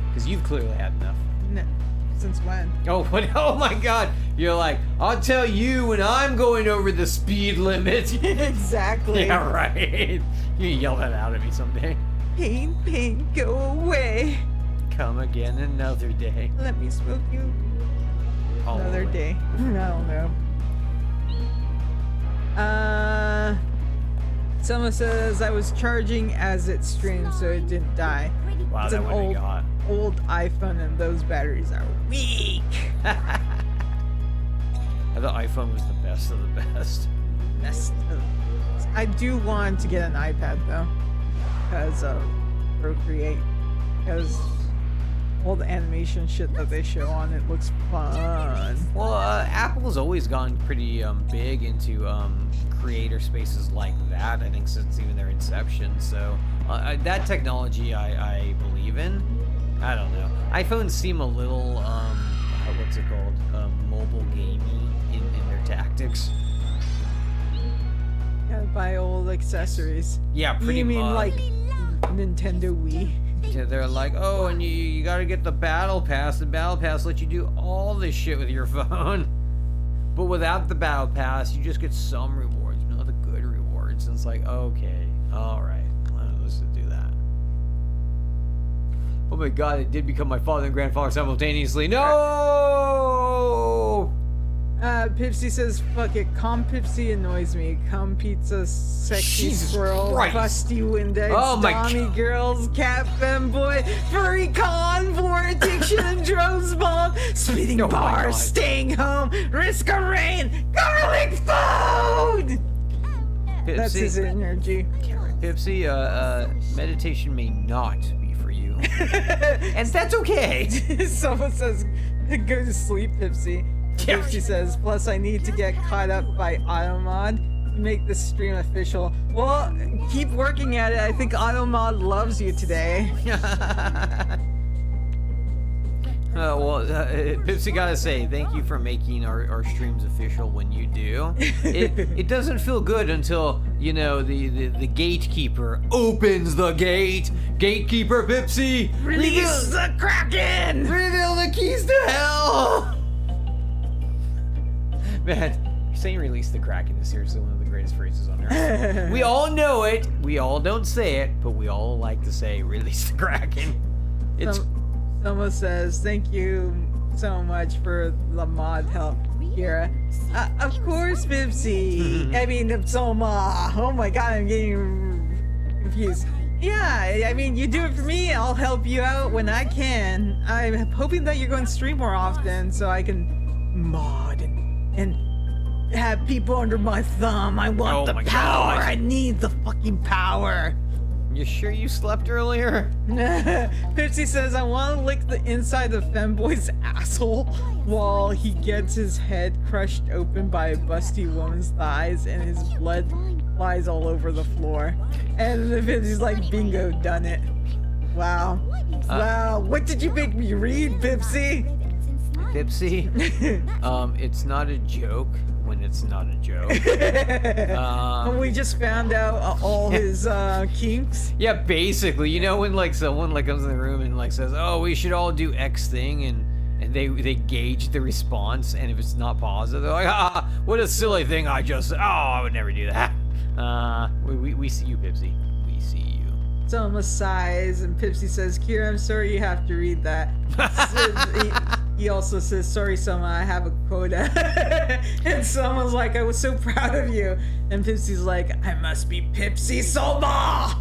Because you've clearly had enough. No, since when? Oh, what? Oh my god. You're like, I'll tell you when I'm going over the speed limit. Exactly. Yeah, right. You yell that out at me someday. Pain, pain, go away. Come again another day. Let me smoke you All another over. day. I don't know. Someone says I was charging as it streamed so it didn't die. Wow, It's that an would be hot. old iPhone and those batteries are weak. I thought iPhone was the best of the best. I do want to get an iPad though, because of Procreate, because all the animation shit that they show on it looks fun. Well, Apple's always gone pretty big into creator spaces like that, I think, since even their inception. So that technology I believe in. I don't know. iPhones seem a little, what's it called? Mobile gamey in their tactics. Gotta buy old accessories. Yeah, pretty You mean much. like Nintendo Wii? Yeah, they're like, oh, and you gotta get the Battle Pass. The Battle Pass lets you do all this shit with your phone. But without the Battle Pass, you just get some rewards, not the good rewards. And it's like, okay, alright, let's just do that. Oh my god, it did become my father and grandfather simultaneously. No! Pipsy says, fuck it, Calm Pipsy annoys me. Calm Pizza, Sexy Jesus Squirrel, Christ. Busty Windex, Oh my Dommy Girls, Cat Femboy, Furry Convor, Addiction and Drones Bomb, Speeding Oh my Bar, God. Staying Home, Risk of Rain, Garlic Food! That's his energy. Pipsy, meditation may not be for you. And that's okay. Someone says, go to sleep, Pipsy. Yeah. Pipsy says, plus I need to get caught up by Automod to make this stream official. Well, keep working at it. I think Automod loves you today. Pipsy gotta say, thank you for making our streams official when you do. It doesn't feel good until, you know, the gatekeeper opens the gate. Gatekeeper Pipsy! Release the Kraken! Reveal the keys to hell! Man, saying release the Kraken is seriously one of the greatest phrases on earth. We all know it. We all don't say it, but we all like to say release the Kraken. It's... Someone says, thank you so much for the mod help, Kira. Of course, Pipsy. I mean, Soma. Oh my god, I'm getting confused. Yeah, I mean, you do it for me, I'll help you out when I can. I'm hoping that you're going to stream more often so I can mod and have people under my thumb. I want the my power. God. I need the fucking power. You sure you slept earlier? Pipsy says, I want to lick the inside of Femboy's asshole while he gets his head crushed open by a busty woman's thighs and his blood flies all over the floor. And the Pipsy's like, bingo, done it. Wow. Wow. What did you make me read, Pipsy? Pipsy, it's not a joke when it's not a joke. We just found out all his kinks. Yeah, basically, you know when like someone like comes in the room and like says, "Oh, we should all do X thing," and they gauge the response, and if it's not positive, they're like, "Ah, what a silly thing I just I would never do that." We see you, Pipsy. We see you. Selma sighs, and Pipsy says, Kira, I'm sorry you have to read that. He also says, sorry, Selma, I have a quota. And someone's like, I was so proud of you. And Pipsy's like, I must be Pipsy Selma!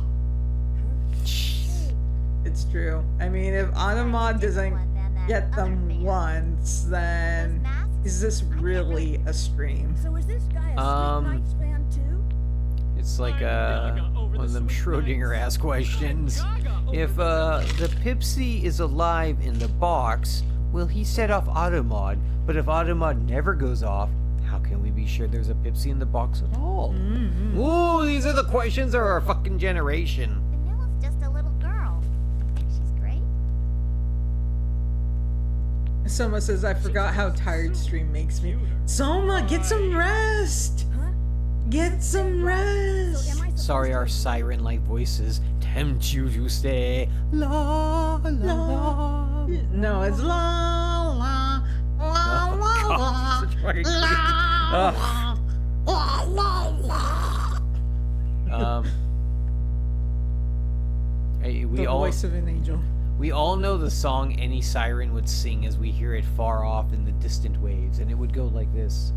It's true. I mean, if Automod doesn't get them once, then is this really a stream? So is this guy a Sleep Nights fan too? It's like One of them Schrodinger-ass questions. If the Pipsy is alive in the box, will he set off Automod? But if Automod never goes off, how can we be sure there's a Pipsy in the box at all? Ooh, these are the questions of our fucking generation. Vanilla's just a little girl. She's great. Soma says, I forgot how tired stream makes me. Soma, get some rest! Huh? Get some So rest! am I supposed Sorry, to- our siren-like voices tempt you to stay. La la la. No, it's la la la la la. Such fucking creep. Hey, The voice of an angel. we all know the song any siren would sing as we hear it far off in the distant waves, and it would go like this.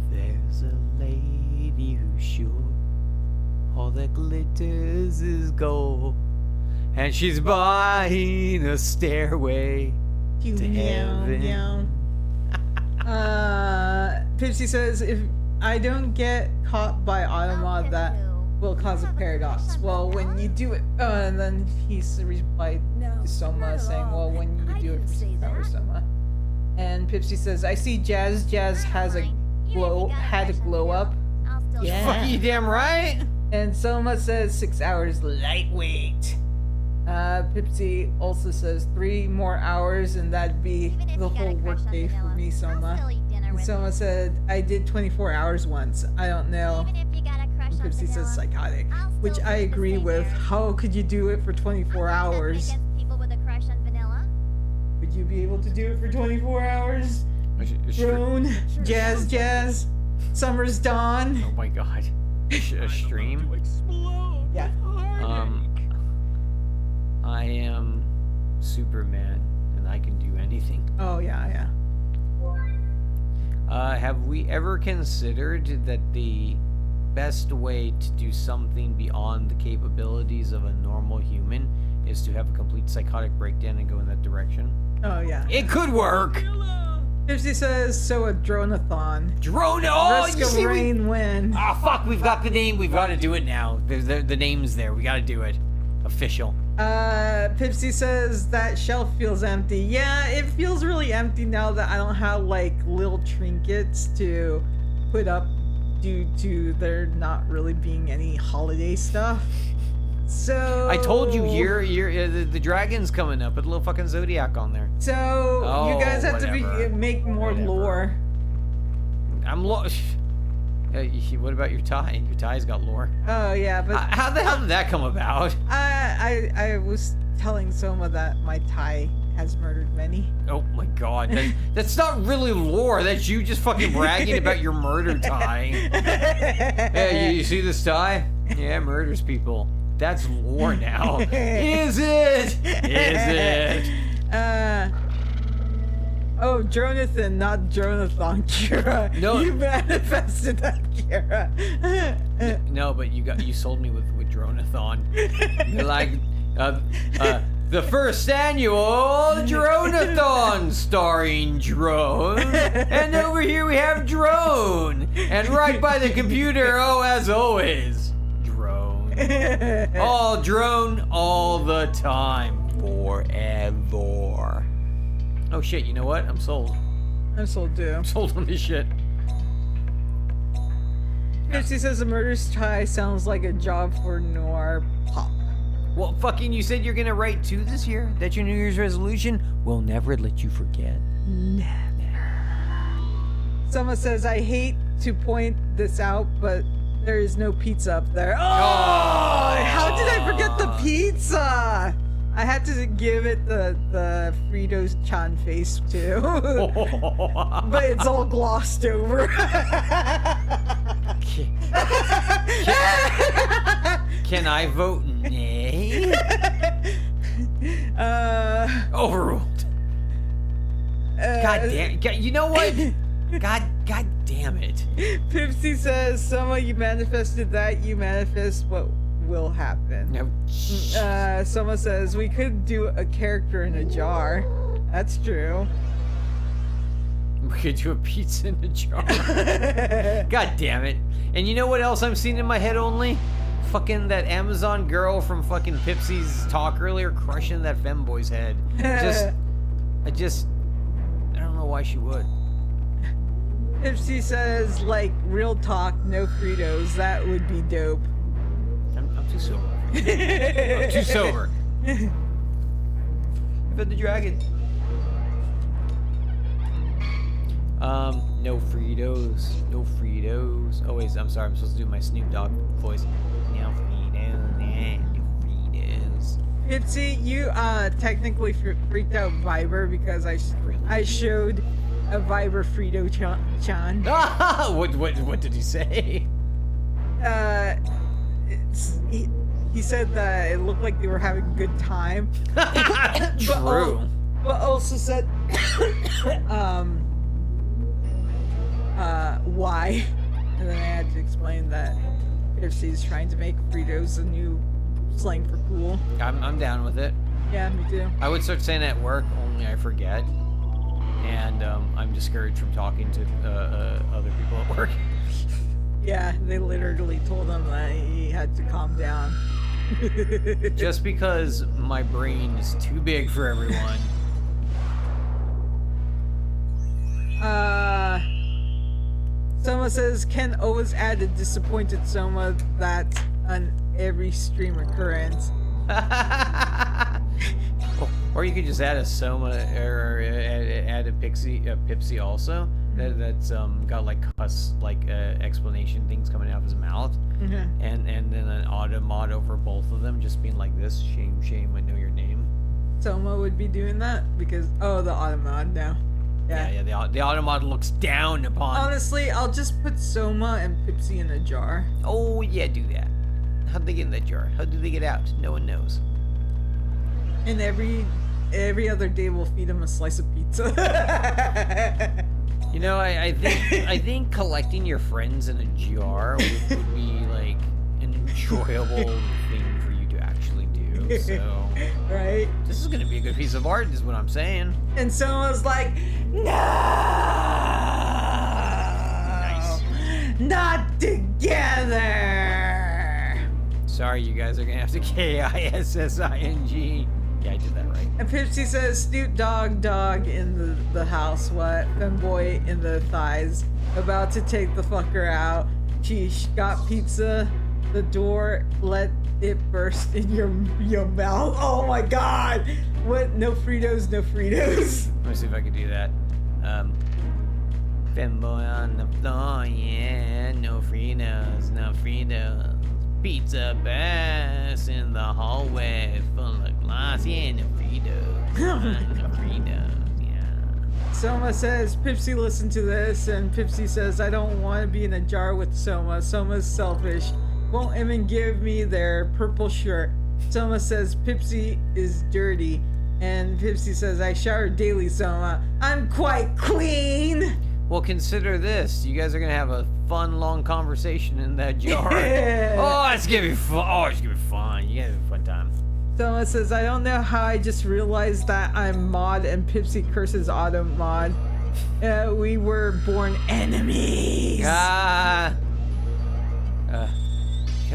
There's a lady who's sure all that glitters is gold, and she's buying a stairway to heaven. Pipsy says, if I don't get caught by Automod, that will cause a paradox. Well, when you do it, and then he replied No, to Soma not at saying, all. well, when you I do it didn't for say 6 hours, that. Soma. And Pipsy says, I see Jazz has a had a glow up. Yeah. Fuck you, damn right. And Soma says 6 hours lightweight. Pipsy also says 3 more hours, and that'd be the whole workday for me, Soma. And Soma said, I did 24 hours once. I don't know. And Pipsy says psychotic, which I agree with. How could you do it for 24 hours? Would you be able to do it for 24 hours? Drone, Jazz, Summer's Dawn. Oh my god. A stream? Yeah. I am Superman, and I can do anything. Oh, yeah. Have we ever considered that the best way to do something beyond the capabilities of a normal human is to have a complete psychotic breakdown and go in that direction? Oh, yeah. It could work! Pipsy says, so a drone-a-thon. Drone! Oh, Risk you of see, rain, wind. Ah, fuck, we've got the name. We've got to do it now. The name's there. We got to do it. Official. Pipsy says that shelf feels empty. Yeah, it feels really empty now that I don't have, like, little trinkets to put up due to there not really being any holiday stuff. So... I told you, the dragon's coming up with a little fucking zodiac on there. So, Oh, you guys have whatever. to make more Whatever. lore. I'm what about your tie? Your tie's got lore. Oh, yeah, but How the hell did that come about? I was telling Soma that my tie has murdered many. Oh my god, that's not really lore. That's you just fucking bragging about your murder tie. Hey, you see this tie? Yeah, it murders people. That's lore now. Is it? Is it? Oh, Jonathan, not Jonathon, Kira. No. You manifested that, Kira. No, but you sold me with Dronathon. You're like, the first annual Dronathon starring Drone. And over here we have Drone. And right by the computer, oh, as always, Drone. All Drone all the time. Forever. Oh shit, you know what? I'm sold. I'm sold too. I'm sold on this shit. She says the murder's tie sounds like a job for Noir Pop. Well, fucking, you said you're gonna write 2 this year. That's your New Year's resolution. We'll never let you forget. Someone says, I hate to point this out, but there is no pizza up there. Oh! How did I forget the pizza? I had to give it the Fritos Chan face too. But it's all glossed over. Can I vote nay? Overruled. God damn. You know what? God damn it. Pipsy says, Soma, you manifested that. You manifest what will happen. No. Soma says, we could do a character in a jar. That's true. We could do a pizza in a jar. God damn it. And you know what else I'm seeing in my head only? fucking that Amazon girl from fucking Pipsy's talk earlier crushing that femboy's head. I don't know why she would. Pipsy says, like, real talk, no Fritos. That would be dope. I'm too sober. I'm too sober. Fed the dragon. No Fritos. No Fritos. Oh, wait, I'm sorry. I'm supposed to do my Snoop Dogg voice. No Fritos. No Fritos. Pipsy, you technically freaked out Viber because I showed a Viber Frito Chan. What did he say? He said that it looked like they were having a good time. True. But also said, why? And then I had to explain that Pipsy's trying to make Fritos a new slang for cool. I'm down with it. Yeah, me too. I would start saying at work, only I forget. And I'm discouraged from talking to other people at work. Yeah, they literally told him that he had to calm down. Just because my brain is too big for everyone. Soma says, Ken always add a disappointed Soma. That's an every stream occurrence. Or you could just add a Soma or add a Pipsy also. That's got like cuss explanation things coming out of his mouth, and then an auto mod over both of them, just being like this: shame, shame, I know your name. Soma would be doing that because the auto mod now. Yeah. The auto mod looks down upon. Honestly, I'll just put Soma and Pipsy in a jar. Oh yeah, do that. How'd they get in that jar? How did they get out? No one knows. And every other day we'll feed him a slice of pizza. You know, I think collecting your friends in a jar would be like an enjoyable thing for you to actually do. So, right? This is gonna be a good piece of art, is what I'm saying. And someone's like, no, Nice. Not together. Sorry, you guys are gonna have to KISSING. Yeah, I did that right. And Pipsy says, Snoop dog in the house, what? Femboy in the thighs. About to take the fucker out. Sheesh, got pizza. The door, let it burst in your mouth. Oh my god! What? No Fritos, no Fritos. Let me see if I can do that. Femboy on the floor, yeah. No Fritos, no Fritos. Pizza bass in the hallway full of glass. Yeah, no Fritos. No Fritos, yeah. Soma says, Pipsy, listen to this. And Pipsy says, I don't want to be in a jar with Soma. Soma's selfish. Won't even give me their purple shirt. Soma says, Pipsy is dirty. And Pipsy says, I shower daily, Soma. I'm quite clean. Well, consider this. You guys are gonna have a fun, long conversation in that jar. Yeah. Oh, it's gonna be fun. Oh, it's gonna be fun. You guys have a fun time. Soma says, I don't know how I just realized that I'm mod and Pipsy curses Auto mod. We were born enemies. You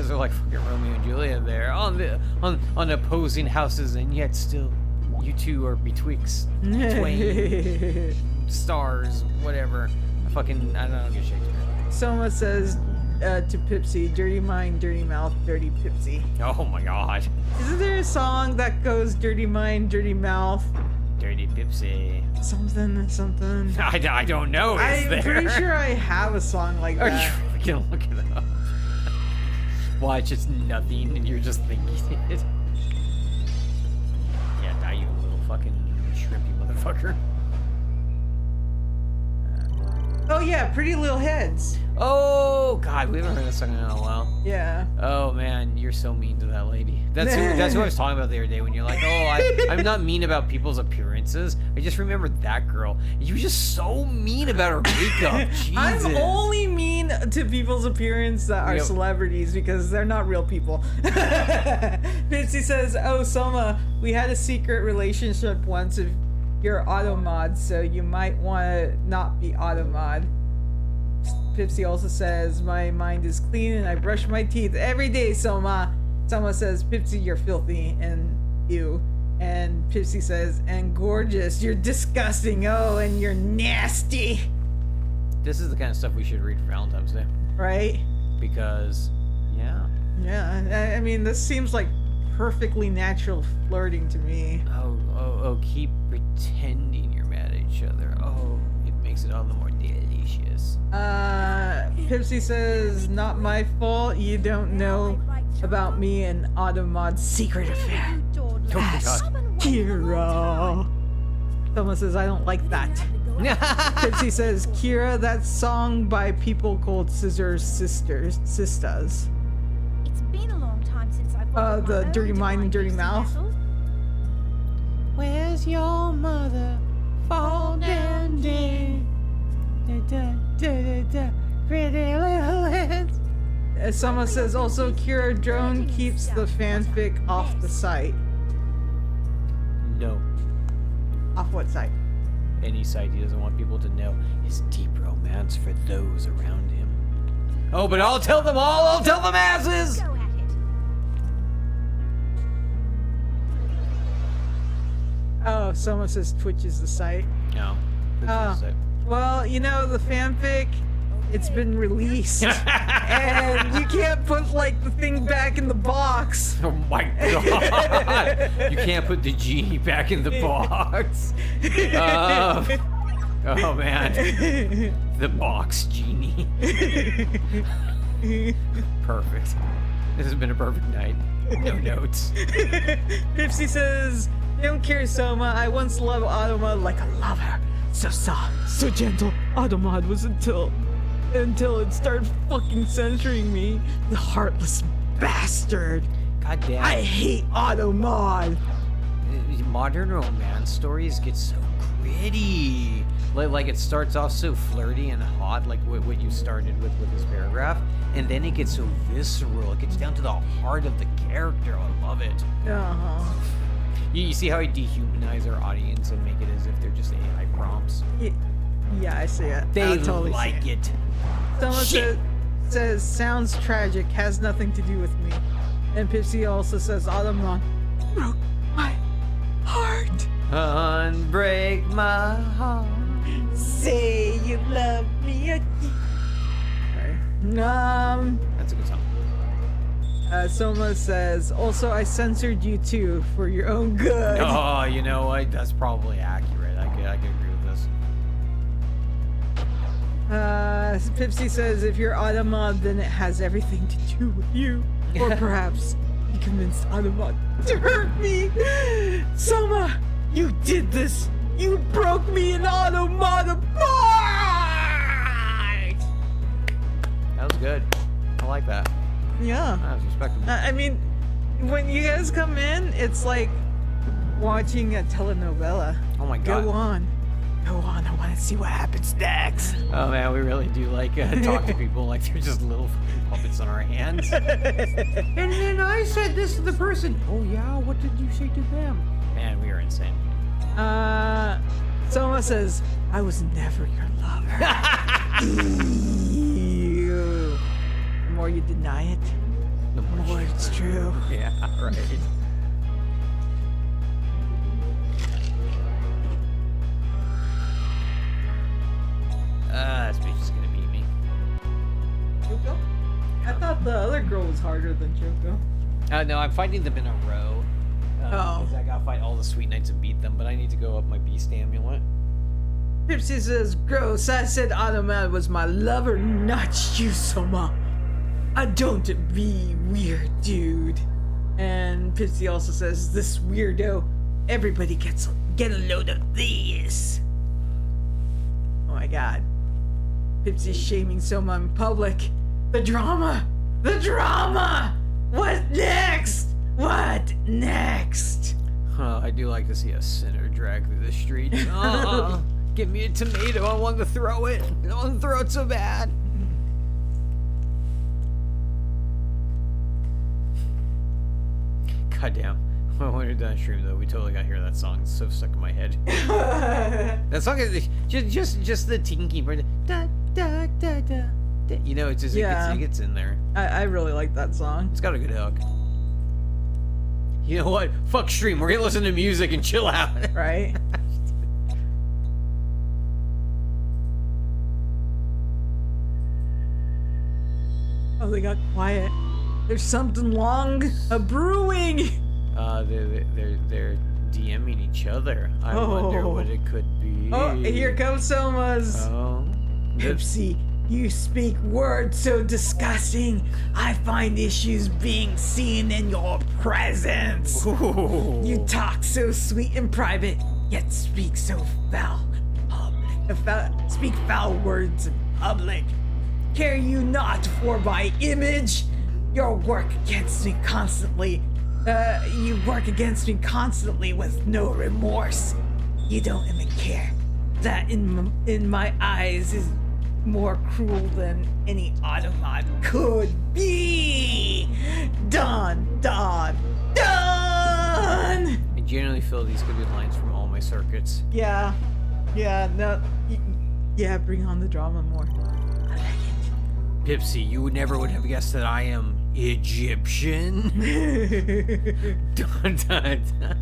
guys are like fucking Romeo and Juliet there on opposing houses, and yet still you two are betwixt twain stars, whatever. I don't know, get Shakespeare. Soma says to Pipsy, dirty mind, dirty mouth, dirty Pipsy. Oh my god. Isn't there a song that goes dirty mind, dirty mouth? Dirty Pipsy. Something. I don't know. I'm pretty sure I have a song like Are that. you freaking look it up? Watch, it's nothing, and you're just thinking it. Yeah, die, you little fucking shrimpy motherfucker. Oh yeah, Pretty Little Heads. Oh god, we haven't heard that song in a while. Yeah. Oh man, you're so mean to that lady. That's who I was talking about the other day when you're like, oh, I'm not mean about people's appearances. I just remember that girl. You were just so mean about her makeup. Jesus. I'm only mean to people's appearance that are celebrities because they're not real people. Pipsy says, oh, Soma, we had a secret relationship once if you're auto mod, so you might want to not be auto mod. Pipsy also says, my mind is clean and I brush my teeth every day, Soma. Soma says, Pipsy, you're filthy and ew. And Pipsy says, and gorgeous, you're disgusting, oh, and you're nasty. This is the kind of stuff we should read for Valentine's Day. Right? Because, yeah. Yeah, I mean, this seems like perfectly natural flirting to me. Oh, keep pretending you're mad at each other. Oh, it makes it all the more delicious. Pipsy says, not my fault, you don't know about me and Automod's secret affair. Ask Kira. Someone says, I don't like that. Pipsy says, Kira, that song by people called Scissors Sisters. It's been a long time since I've The Dirty Mind and Dirty Mouth. Where's your mother? Fall down dead. Pretty little hands. Someone says, also, Kira Drone keeps the fanfic off the site. No. Off what site? Any site he doesn't want people to know his deep romance for those around him. Oh, but I'll tell them all! I'll tell the masses! Go at it. Oh, someone says Twitch is the site. No. Oh. Well, you know, the fanfic, it's been released. And you can't put, like, the thing back in the box. Oh my god! You can't put the genie back in the box. Oh man. The box genie. Perfect. This has been a perfect night. No notes. Pipsy says, don't care, Soma. I once loved Automod like a lover. So soft, so gentle. Automod was until it started fucking censoring me. The heartless bastard. God damn. I hate Automod. Modern romance stories get so gritty. Like it starts off so flirty and hot, like what you started with this paragraph, and then it gets so visceral. It gets down to the heart of the character. I love it. Uh-huh. You see how I dehumanize our audience and make it as if they're just AI prompts? Yeah, I see it. They I totally like see it. Someone says, sounds tragic, has nothing to do with me. And Pipsy also says, Automod broke my heart. Unbreak my heart. Say you love me again. That's a good song. Soma says, also I censored you too for your own good. Oh, you know what? That's probably accurate. I could agree with this. Pipsy says, if you're Automod, then it has everything to do with you. Or perhaps you convinced Automod to hurt me. Soma, you did this. You broke me and Automod apart. That was good. I like that. Yeah. That was respectable. I mean, when you guys come in, it's like watching a telenovela. Oh my god. Go on. Go on. I want to see what happens next. Oh man, we really do like talk to people like they're just little fucking puppets on our hands. And then I said this to the person. Oh yeah, what did you say to them? Man, we are insane. Soma says, I was never your lover. Ew. The more you deny it, the more it's true. Yeah, right. This bitch is gonna beat me. Choco? I thought the other girl was harder than Choco. No, I'm fighting them in a row. Oh. Because I gotta fight all the Sweet Knights and beat them, but I need to go up my Beast Amulet. Pipsy says, gross. I said Automod was my lover, not you, Soma. I don't be weird, dude. And Pipsy also says, this weirdo, everybody get a load of this. Oh my god. Pipsy's shaming Soma in public. The drama! The drama! What next? What next? I do like to see a sinner drag through the streets. Give me a tomato. I want to throw it. I want to throw it so bad. Goddamn. When we're done stream though, we totally gotta hear that song. It's so stuck in my head. That song is just the tinky part. Da da da da You know, it's just it gets in there. I really like that song. It's got a good hook. You know what? Fuck stream. We're gonna listen to music and chill out. Right? Oh, they got quiet. There's something long brewing. They're DMing each other. I wonder what it could be. Oh, here comes Soma's. Oh. Pipsy, you speak words so disgusting. I find issues being seen in your presence. Ooh. You talk so sweet in private, yet speak so foul in public. Speak foul words in public. Care you not for my image? Your work against me constantly. You work against me constantly with no remorse. You don't even care. That in my eyes is more cruel than any automat could be. Done. I generally feel these could be lines from all my circuits. Yeah, no, yeah, bring on the drama more. I like it. Pipsy, you never would have guessed that I am Egyptian. Dun, dun, dun.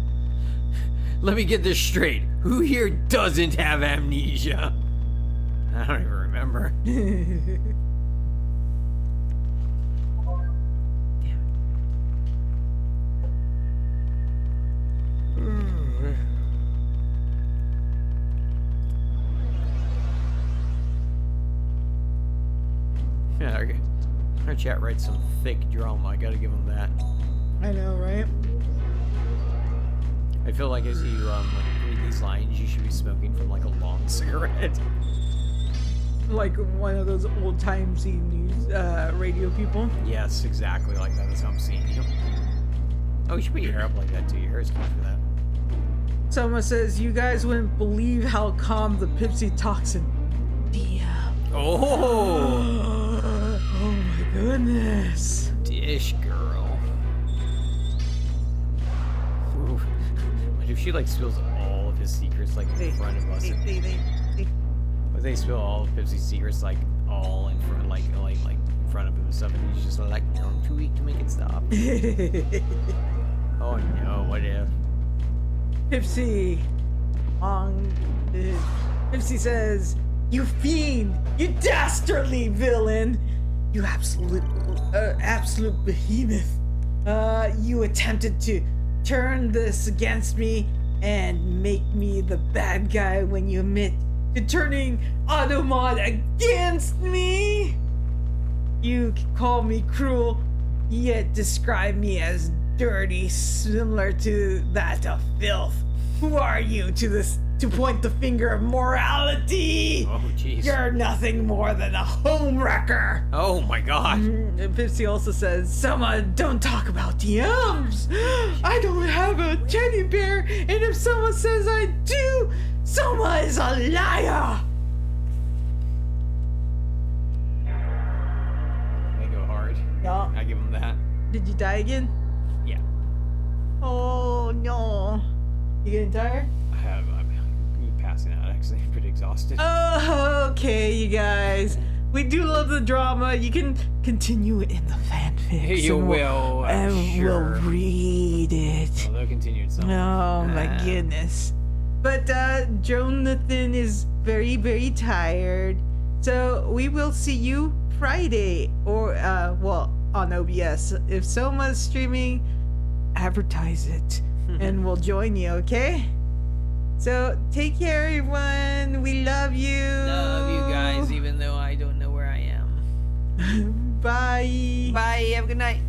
Let me get this straight. Who here doesn't have amnesia? I don't even remember. Yeah, okay. Our chat writes some thick drama. I gotta give him that. I know, right? I feel like as you read these lines, you should be smoking from like a long cigarette. Like one of those old timey news radio people. Yes, exactly like that. That's how I'm seeing you. Oh, you should put your hair up like that too. Your hair is cute for that. Someone says, you guys wouldn't believe how calm the Pipsy talks in DM. Oh! Oh my goodness. Dish girl. Ooh. What if she like spills all of his secrets like in front of us? What if they spill all of Pipsy's secrets like all in front, like in front of him and stuff, and he's just like, no, I'm too weak to make it stop. Oh no, what if? Pipsy. Pipsy says, you fiend, you dastardly villain, you absolute behemoth. You attempted to turn this against me and make me the bad guy when you admit to turning Automod against me. You call me cruel, yet describe me as dirty, similar to that of filth. Who are you to point the finger of morality? Oh, jeez. You're nothing more than a homewrecker. Oh my god. Pipsy also says, someone don't talk about DMs. I don't have a teddy bear, and if someone says I do, someone is a liar. They go hard. Yeah. I give him that. Did you die again? Yeah. Oh no. You getting tired? I'm passing out actually. I'm pretty exhausted. Oh, okay, you guys. We do love the drama. You can continue it in the fanfics. You and will, I'm and sure. we'll read it. Oh, they'll continue it some. Oh my goodness. But Jonathan is very, very tired. So we will see you Friday or well, on OBS. If Soma's streaming, advertise it and we'll join you, okay? So take care everyone. We love you. Love you guys, even though I don't know where I am. Bye. Bye, have a good night.